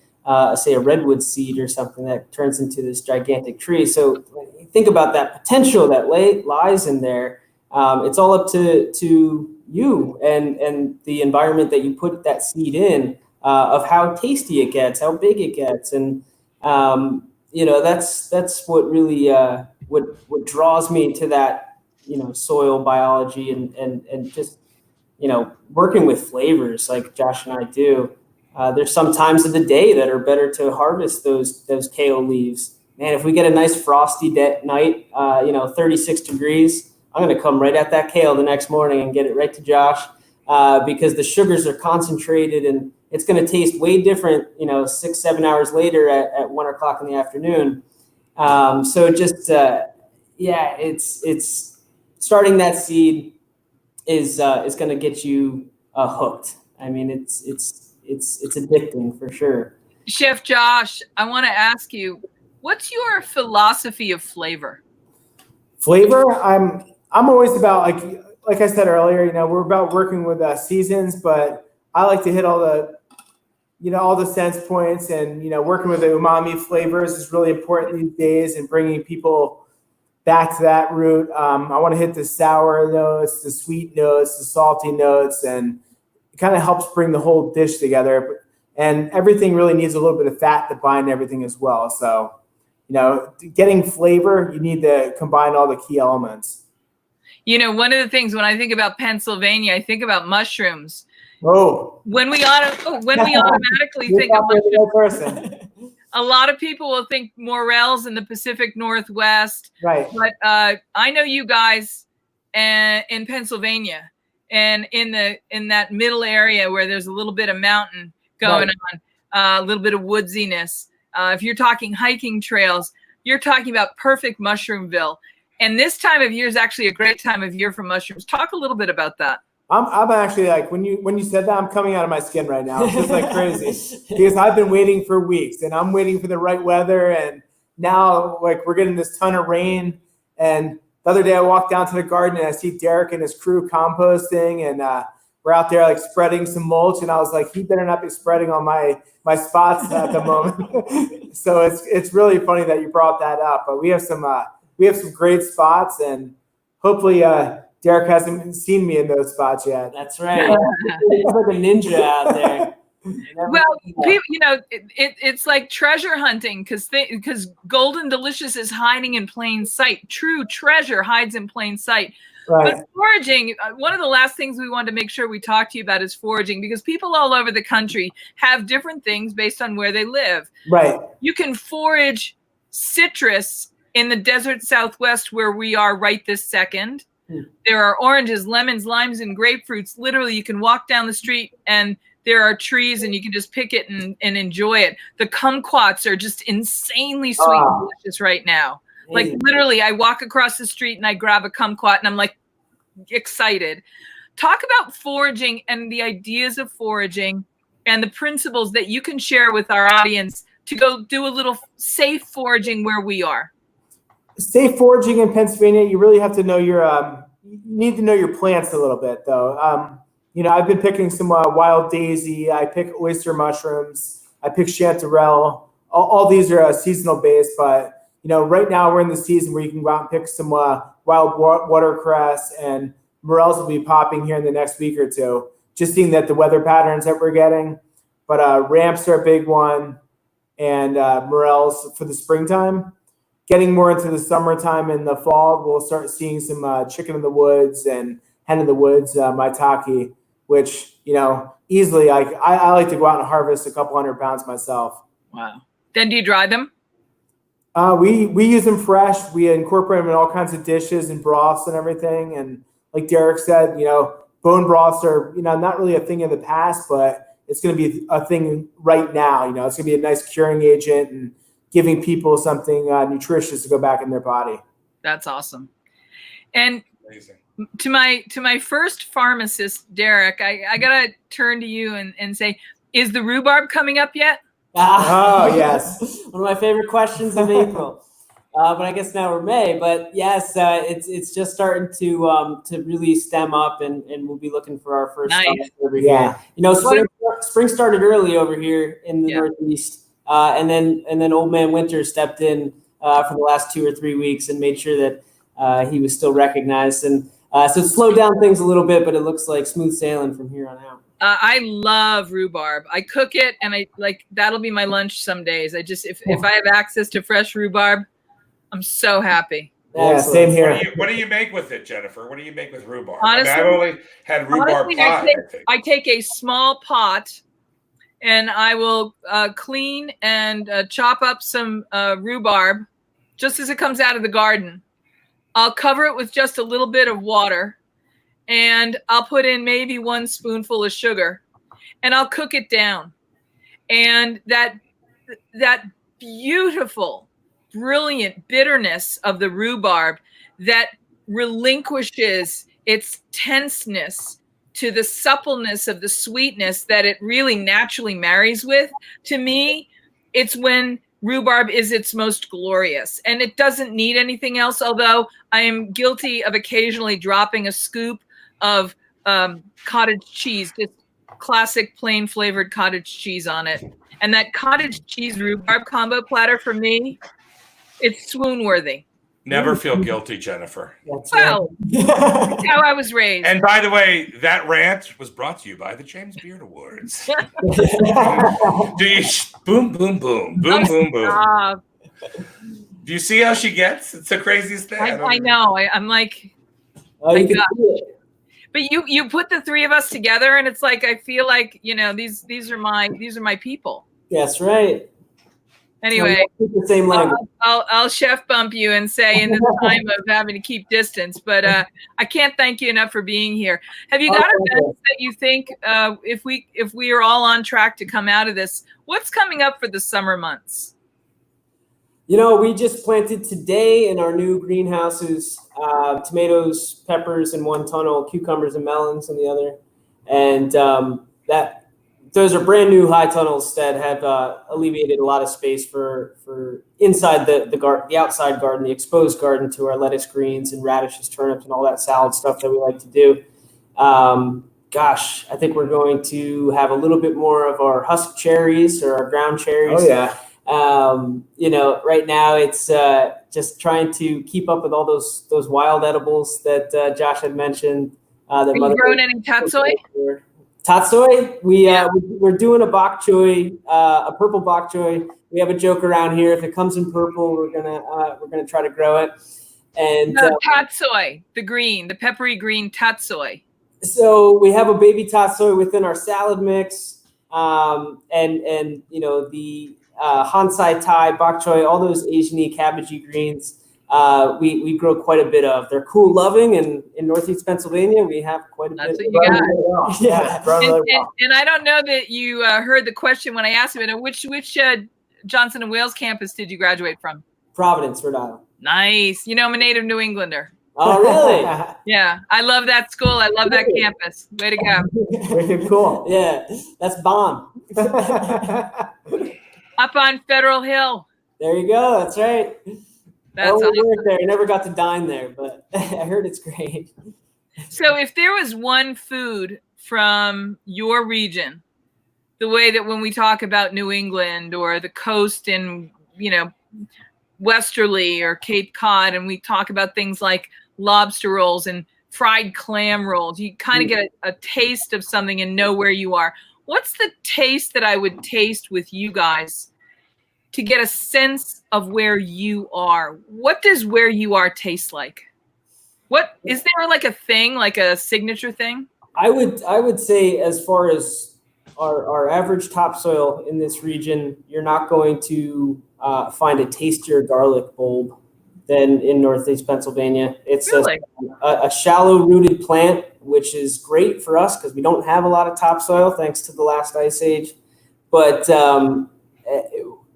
say a redwood seed or something that turns into this gigantic tree. So when you think about that potential that lies in there, it's all up to you and the environment that you put that seed in, of how tasty it gets, how big it gets. And, that's what really, what draws me to that, soil biology and just, working with flavors like Josh and I do. There's some times of the day that are better to harvest those kale leaves. Man, if we get a nice frosty night, 36 degrees, I'm going to come right at that kale the next morning and get it right to Josh, because the sugars are concentrated and it's going to taste way different, 6-7 hours later at 1 o'clock in the afternoon. So just, it's starting that seed is going to get you hooked. I mean, it's addicting for sure.
Chef Josh, I want to ask you, what's your philosophy of flavor?
Flavor, I'm always about, like I said earlier, we're about working with seasons, but I like to hit all the sense points, and working with the umami flavors is really important these days, and bringing people back to that root. I want to hit the sour notes, the sweet notes, the salty notes, and it kind of helps bring the whole dish together. And everything really needs a little bit of fat to bind everything as well. So, getting flavor, you need to combine all the key elements.
One of the things when I think about Pennsylvania, I think about mushrooms.
Oh,
when we automatically think of mushrooms, a lot of people will think morels in the Pacific Northwest.
Right.
But I know you guys in Pennsylvania, and in that middle area where there's a little bit of mountain going on, a little bit of woodsiness. If you're talking hiking trails, you're talking about perfect Mushroomville. And this time of year is actually a great time of year for mushrooms. Talk a little bit about that.
I'm actually when you said that, I'm coming out of my skin right now. It's just like crazy because I've been waiting for weeks, and I'm waiting for the right weather. And now we're getting this ton of rain. And the other day I walked down to the garden and I see Derek and his crew composting, and we're out there spreading some mulch. And I was like, he better not be spreading on my spots at the moment. So it's really funny that you brought that up. But we have some great spots, and hopefully Derek hasn't seen me in those spots yet.
That's right. He's like a ninja out there.
Well, people, it's like treasure hunting because golden delicious is hiding in plain sight. True treasure hides in plain sight.
Right.
But foraging, one of the last things we wanted to make sure we talk to you about is foraging, because people all over the country have different things based on where they live.
Right.
You can forage citrus in the desert Southwest where we are right this second. There are oranges, lemons, limes, and grapefruits. Literally, you can walk down the street and there are trees and you can just pick it and enjoy it. The kumquats are just insanely sweet and delicious right now. Like literally, I walk across the street and I grab a kumquat and I'm like excited. Talk about foraging and the ideas of foraging and the principles that you can share with our audience to go do a little safe foraging where we are.
Safe foraging in Pennsylvania, you really have to know you need to know your plants a little bit, though. I've been picking some wild daisy. I pick oyster mushrooms. I pick chanterelle. All these are seasonal based, but right now we're in the season where you can go out and pick some wild watercress, and morels will be popping here in the next week or two. Just seeing that the weather patterns that we're getting, but ramps are a big one, and morels for the springtime. Getting more into the summertime and the fall, we'll start seeing some chicken in the woods and hen in the woods, maitake, which, easily I like to go out and harvest a couple 100 pounds myself.
Wow. Then do you dry them?
We use them fresh. We incorporate them in all kinds of dishes and broths and everything. And like Derek said, bone broths are, not really a thing in the past, but it's going to be a thing right now. It's going to be a nice curing agent and giving people something nutritious to go back in their body.
That's awesome. And
Amazing.
To my first pharmacist, Derek, I gotta turn to you and say, is the rhubarb coming up yet?
Oh yes,
one of my favorite questions of April. But I guess now we're May. But yes, it's just starting to really stem up, and we'll be looking for our first
nice.
over here. Spring started early over here in the Northeast. And then Old Man Winter stepped in for the last 2 or 3 weeks and made sure that he was still recognized. And so it slowed down things a little bit, but it looks like smooth sailing from here on out.
I love rhubarb. I cook it, and that'll be my lunch some days. If I have access to fresh rhubarb, I'm so happy.
Yeah, same here.
What do you make with it, Jennifer? What do you make with rhubarb?
Honestly,
I've only had rhubarb pie.
I take a small pot, and I will clean and chop up some rhubarb just as it comes out of the garden. I'll cover it with just a little bit of water, and I'll put in maybe 1 spoonful of sugar, and I'll cook it down. And that beautiful, brilliant bitterness of the rhubarb that relinquishes its tenseness to the suppleness of the sweetness that it really naturally marries with. To me, it's when rhubarb is its most glorious, and it doesn't need anything else. Although I am guilty of occasionally dropping a scoop of cottage cheese, just classic plain flavored cottage cheese on it. And that cottage cheese rhubarb combo platter for me, it's swoon worthy.
Never feel guilty, Jennifer.
Well, that's how I was raised.
And by the way, that rant was brought to you by the James Beard Awards. Boom, boom, boom, boom, boom, boom. Do you see how she gets? It's the craziest thing.
I know. I'm like, but you put the three of us together, and it's like I feel like these are my people.
That's right.
Anyway,
the same language.
I'll chef bump you and say in this time of having to keep distance, but I can't thank you enough for being here. Have you got events that you think if we are all on track to come out of this, what's coming up for the summer months?
We just planted today in our new greenhouses, tomatoes, peppers in one tunnel, cucumbers and melons in the other. And those are brand new high tunnels that have alleviated a lot of space for inside the outside garden, the exposed garden to our lettuce, greens, and radishes, turnips, and all that salad stuff that we like to do. I think we're going to have a little bit more of our husk cherries or our ground cherries.
Oh yeah.
Right now it's just trying to keep up with all those wild edibles that Josh had mentioned.
Are you growing any tatsoi?
Tatsoi, we're doing a bok choy, a purple bok choy. We have a joke around here. If it comes in purple, we're gonna try to grow it. And
tatsoi, the peppery green tatsoi.
So we have a baby tatsoi within our salad mix, and the Hansai Thai, bok choy, all those Asian-y cabbagey greens. We grow quite a bit of. They're cool loving, and in Northeast Pennsylvania, we have quite a bit.
That's what you got.
Yeah.
And I don't know that you heard the question when I asked him, which Johnson and Wales campus did you graduate from?
Providence, Rhode Island.
Nice. I'm a native New Englander.
Oh, really?
Yeah. I love that school. I love that campus. Way to go.
Wicked cool.
Yeah, that's bomb.
Up on Federal Hill.
There you go. That's right.
That's
awesome. There. I never got to dine there, but I heard it's great.
So if there was one food from your region, the way that when we talk about New England or the coast in, Westerly or Cape Cod, and we talk about things like lobster rolls and fried clam rolls, you kind of get a taste of something and know where you are. What's the taste that I would taste with you guys to get a sense of where you are? What does where you are taste like? What is there like a thing, like a signature thing?
I would say, as far as our average topsoil in this region, you're not going to find a tastier garlic bulb than in Northeast Pennsylvania. It's
really?
a shallow rooted plant, which is great for us because we don't have a lot of topsoil thanks to the last ice age. But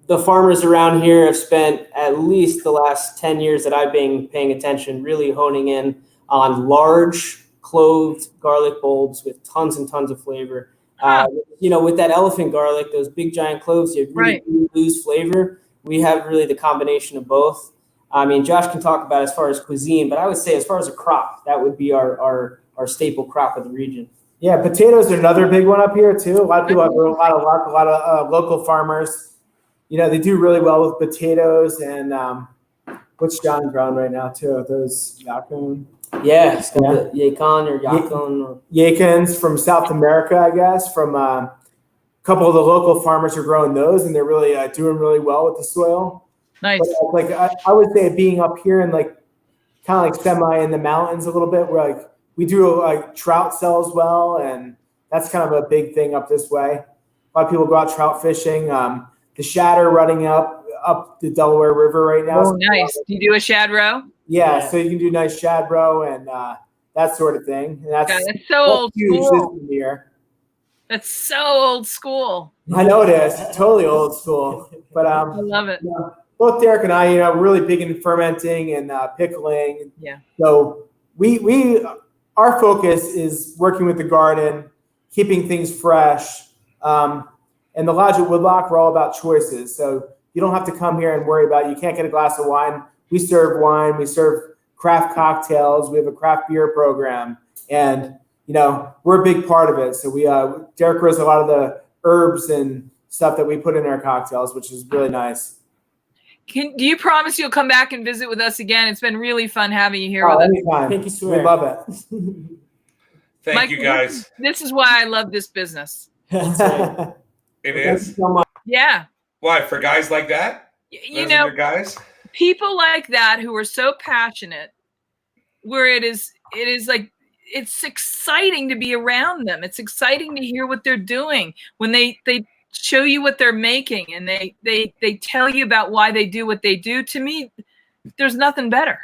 the farmers around here have spent at least the last 10 years that I've been paying attention, really honing in on large cloved garlic bulbs with tons and tons of flavor. With that elephant garlic, those big giant cloves, you really lose flavor. We have really the combination of both. I mean, Josh can talk about as far as cuisine, but I would say as far as a crop, that would be our staple crop of the region.
Yeah, potatoes are another big one up here too. A lot of people have grown a lot of local farmers. They do really well with potatoes, and what's John grown right now too? Those yakon.
Yeah, Yacon or Yacon.
Yacons from South America, I guess. From a couple of the local farmers are growing those, and they're really doing really well with the soil.
Nice.
But, I would say being up here and kind of semi in the mountains a little bit, where we do trout sell as well, and that's kind of a big thing up this way. A lot of people go out trout fishing. The shad are running up the Delaware River right now.
Oh, nice. Do you do a shad roe?
Yeah, so you can do nice shad roe and that sort of thing. And that's
so old school.
Here.
That's so old school.
I know it is. Totally old school. But
I love it.
Both Derek and I, we're really big in fermenting and pickling.
Yeah.
So our focus is working with the garden, keeping things fresh. And the Lodge at Woodlock, we're all about choices. So you don't have to come here and worry about you can't get a glass of wine. We serve wine. We serve craft cocktails. We have a craft beer program. And, we're a big part of it. So Derek grows a lot of the herbs and stuff that we put in our cocktails, which is really nice.
Do you promise you'll come back and visit with us again? It's been really fun having you here with
anytime.
us.
Thank you, swear.
We love it.
Thank you, guys.
This is why I love this business.
That's right.
It is.
So much.
Yeah.
Why? For guys like that? Guys?
People like that who are so passionate, where it is it's exciting to be around them. It's exciting to hear what they're doing when they show you what they're making and they tell you about why they do what they do. To me, there's nothing better.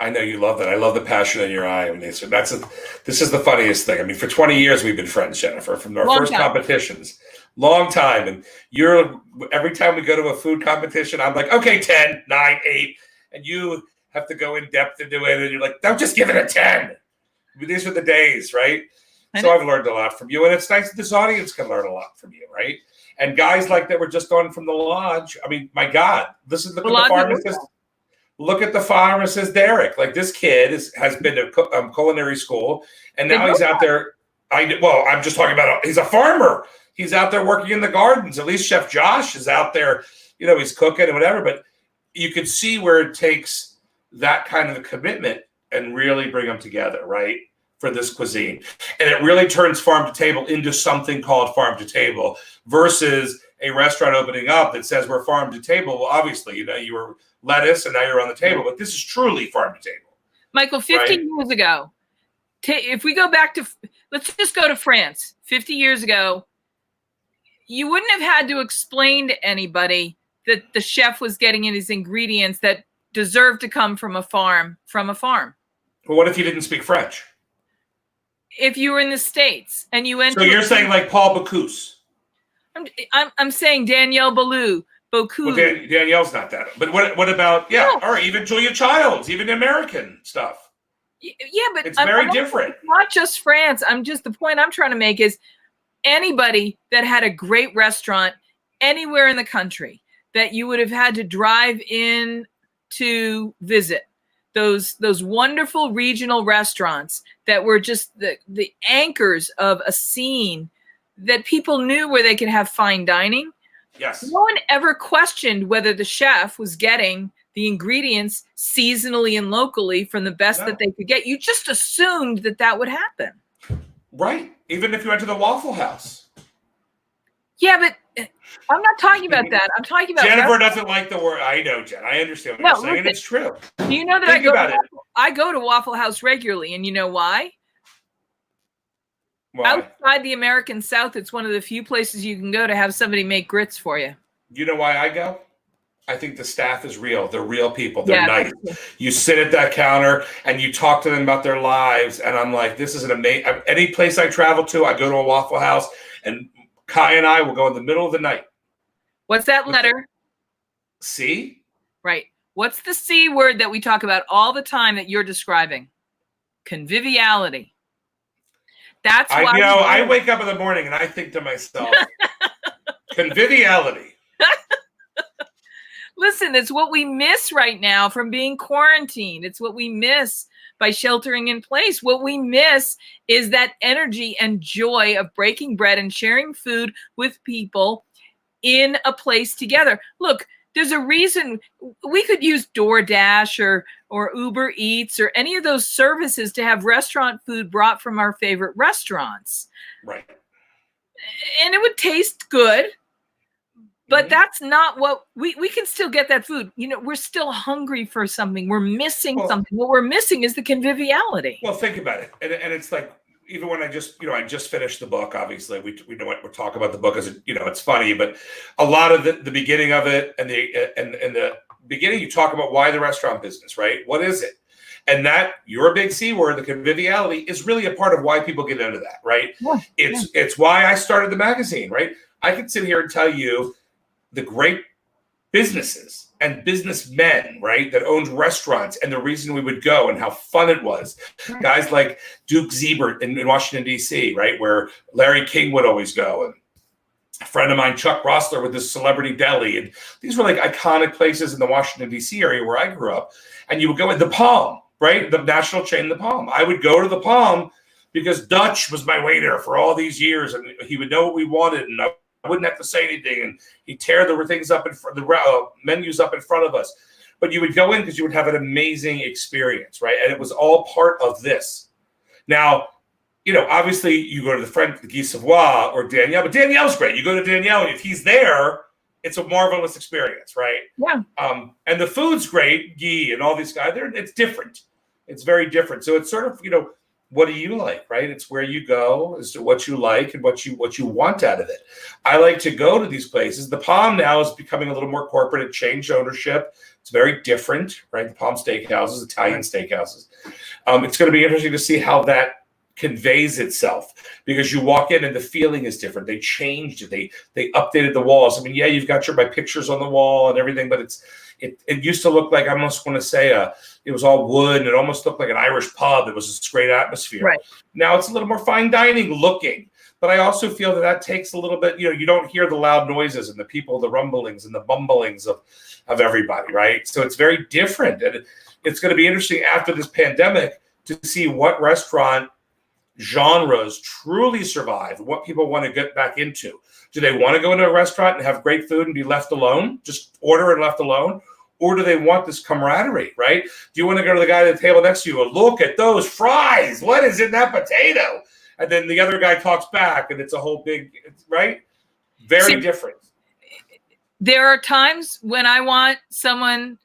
I know you love that. I love the passion in your eye. I mean, this is the funniest thing. I mean, for 20 years we've been friends, Jennifer, from our first competitions. Long time. And every time we go to a food competition, I'm like, okay, 10, 9, 8. And you have to go in depth into it. And you're like, don't just give it a 10. I mean, these are the days, right? So I've learned a lot from you. And it's nice that this audience can learn a lot from you, right? And guys like that were just on from the Lodge. I mean, my God, look at the pharmacist. Look at the pharmacist, Derek. Like, this kid has been to culinary school, and now he's out there. I'm just talking about he's a farmer. He's out there working in the gardens. At least Chef Josh is out there. He's cooking and whatever. But you could see where it takes that kind of a commitment and really bring them together, right? for this cuisine. And it really turns farm to table into something called farm to table versus a restaurant opening up that says we're farm to table. Well, obviously, you were lettuce and now you're on the table, but this is truly farm to table.
Michael, 50 years ago, if we go back to, let's just go to France. 50 years ago, you wouldn't have had to explain to anybody that the chef was getting in his ingredients that deserved to come from a farm.
But what if you didn't speak French?
If you were in the States and you went,
so you're saying like Paul Bocuse?
I'm saying Danielle Bocuse.
Well, Danielle's not that. But what about or even Julia Childs, even American stuff?
Yeah, but
it's very different.
It's not just France. The point I'm trying to make is anybody that had a great restaurant anywhere in the country that you would have had to drive in to visit, those wonderful regional restaurants that were just the anchors of a scene that people knew where they could have fine dining.
Yes.
No one ever questioned whether the chef was getting the ingredients seasonally and locally from the best that they could get. You just assumed that would happen.
Right. Even if you went to the Waffle House.
Yeah, but I'm not talking about that. I'm talking about
Jennifer doesn't like the word. I know, Jen. I understand what you're saying, and it's true.
Do you know that I go to Waffle House regularly, and you know why?
Why?
Outside the American South, it's one of the few places you can go to have somebody make grits for you.
You know why I go? I think the staff is real. They're real people. They're nice. You sit at that counter and you talk to them about their lives. And I'm like, this is an amazing. Any place I travel to, I go to a Waffle House, and Kai and I will go in the middle of the night.
What's that letter?
C?
Right. What's the C word that we talk about all the time that you're describing? Conviviality. That's why
I wake up in the morning and I think to myself, conviviality.
Listen, it's what we miss right now from being quarantined. It's what we miss by sheltering in place. What we miss is that energy and joy of breaking bread and sharing food with people in a place together. Look, there's a reason we could use DoorDash or Uber Eats or any of those services to have restaurant food brought from our favorite restaurants.
Right.
And it would taste good. But that's not what we can still get that food. We're still hungry for something. We're missing something. What we're missing is the conviviality.
Well, think about it. And it's like, even when I just finished the book, obviously we know what we're talking about the book is, it's funny, but a lot of the beginning of it and the beginning, you talk about why the restaurant business, right? What is it? And that your big C word, the conviviality, is really a part of why people get into that, right? Yeah, it's why I started the magazine, right? I could sit here and tell you the great businesses and businessmen, right, that owned restaurants and the reason we would go and how fun it was. Guys like Duke Ziebert in Washington, D.C., right, where Larry King would always go. And a friend of mine, Chuck Rossler, with his Celebrity Deli. And these were like iconic places in the Washington, D.C. area where I grew up. And you would go in the Palm, right, the national chain, the Palm. I would go to the Palm because Dutch was my waiter for all these years, and he would know what we wanted, and I wouldn't have to say anything, and he'd tear the things up in front, the menus up in front of us. But you would go in because you would have an amazing experience, right? And it was all part of this. Now, obviously you go to the Guy Savoy or Danielle, but Danielle's great. You go to Danielle, and if he's there, it's a marvelous experience, right?
Yeah.
And the food's great, Guy and all these guys. It's different. It's very different. So it's sort of, what do you like, right? It's where you go as to what you like and what you want out of it. I like to go to these places. The Palm now is becoming a little more corporate. It changed ownership. It's very different, right? The Palm Steakhouses, Italian steakhouses. It's going to be interesting to see how that conveys itself, because you walk in and the feeling is different. They changed it. They updated the walls. I mean, yeah, you've got my pictures on the wall and everything, but it used to look like, I almost want to say it was all wood, and it almost looked like an Irish pub. It was this great atmosphere. Right. Now it's a little more fine dining looking, but I also feel that takes a little bit, you don't hear the loud noises and the people, the rumblings and the bumblings of everybody, right? So it's very different. And it's going to be interesting after this pandemic to see what restaurant genres truly survive, what people want to get back into. Do they want to go into a restaurant and have great food and be left alone, just order and left alone? or do they want this camaraderie, right? Do you want to go to the guy at the table next to you and look at those fries? What is in that potato? And then the other guy talks back, and it's a whole big, right? Very different.
There are times when I want someone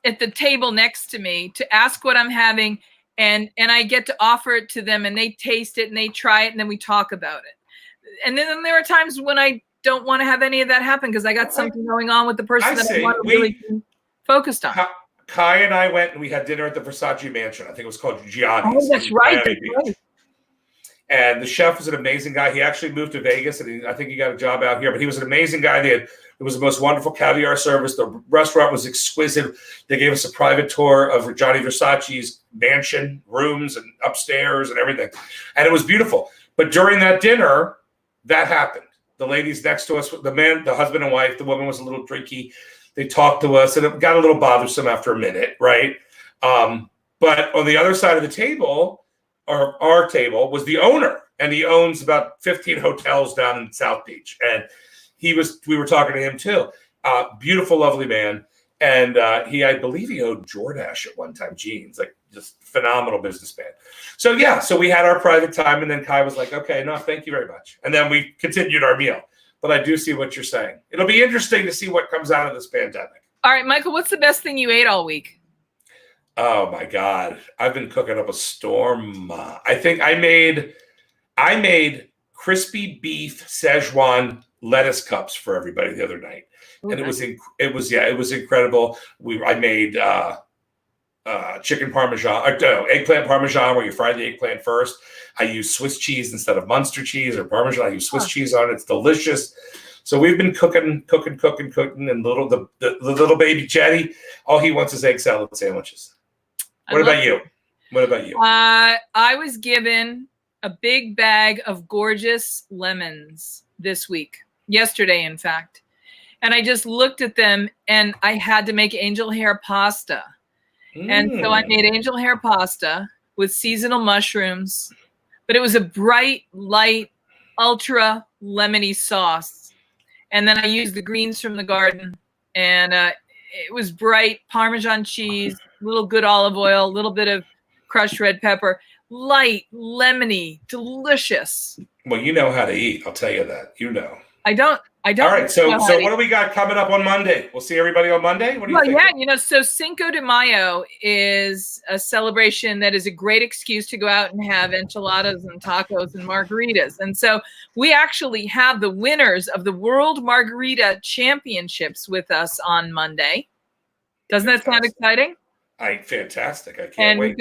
at the table next to me to ask what I'm having, and I get to offer it to them, and they taste it and they try it, and then we talk about it. And then there are times when I don't want to have any of that happen because I got something going on with the person I want to really be focused on.
Kai and I went and we had dinner at the Versace Mansion. I think it was called Gianni's.
Oh, that's right.
And the chef was an amazing guy. He actually moved to Vegas, and I think he got a job out here. But he was an amazing guy. It was the most wonderful caviar service. The restaurant was exquisite. They gave us a private tour of Gianni Versace's mansion, rooms, and upstairs and everything. And it was beautiful. But during that dinner, that happened. The ladies next to us, the husband and wife, the woman was a little drinky. They talked to us, and it got a little bothersome after a minute, right? But on the other side of the table, or our table, was the owner, and he owns about 15 hotels down in South Beach. And we were talking to him too. Beautiful, lovely man. And I believe he owned Jordache at one time, jeans, like just phenomenal businessman. So we had our private time, and then Kai was like, okay, no, thank you very much. And then we continued our meal. But I do see what you're saying. It'll be interesting to see what comes out of this pandemic.
All right, Michael, what's the best thing you ate all week?
Oh my God. I've been cooking up a storm. I think I made crispy beef Szechuan lettuce cups for everybody the other night.
Ooh,
and it was incredible. I made chicken parmesan, eggplant parmesan, where you fry the eggplant first. I use Swiss cheese instead of Munster cheese or Parmesan. I use Swiss cheese on it. It's delicious. So we've been cooking, and the little baby Chatty, all he wants is egg salad sandwiches. What about you?
I was given a big bag of gorgeous lemons yesterday, in fact. And I just looked at them, and I had to make angel hair pasta. And so I made angel hair pasta with seasonal mushrooms, but it was a bright, light, ultra lemony sauce. And then I used the greens from the garden, and it was bright Parmesan cheese, a little good olive oil, a little bit of crushed red pepper, light, lemony, delicious.
Well, you know how to eat. I'll tell you that. You know.
I don't.
All right. So what do we got coming up on Monday? We'll see everybody on Monday. What do you think?
So Cinco de Mayo is a celebration that is a great excuse to go out and have enchiladas and tacos and margaritas. And so we actually have the winners of the World Margarita Championships with us on Monday. Doesn't that sound exciting?
Fantastic. I can't wait.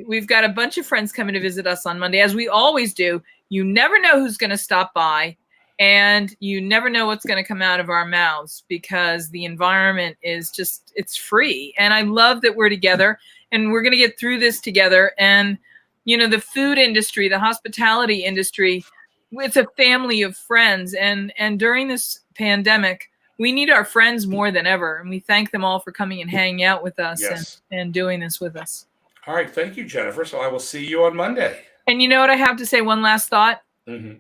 We've got a bunch of friends coming to visit us on Monday, as we always do. You never know who's going to stop by. And you never know what's going to come out of our mouths, because the environment is it's free. And I love that we're together, and we're going to get through this together. And, the food industry, the hospitality industry, it's a family of friends. And during this pandemic, we need our friends more than ever. And we thank them all for coming and hanging out with us and doing this with us.
All right. Thank you, Jennifer. So I will see you on Monday.
And you know what I have to say? One last thought.
Mm-hmm.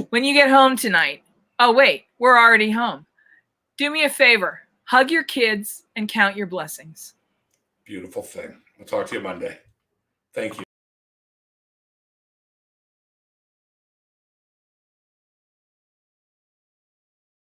When you get home tonight, oh, wait, we're already home. Do me a favor. Hug your kids and count your blessings.
Beautiful thing. We'll talk to you Monday. Thank you.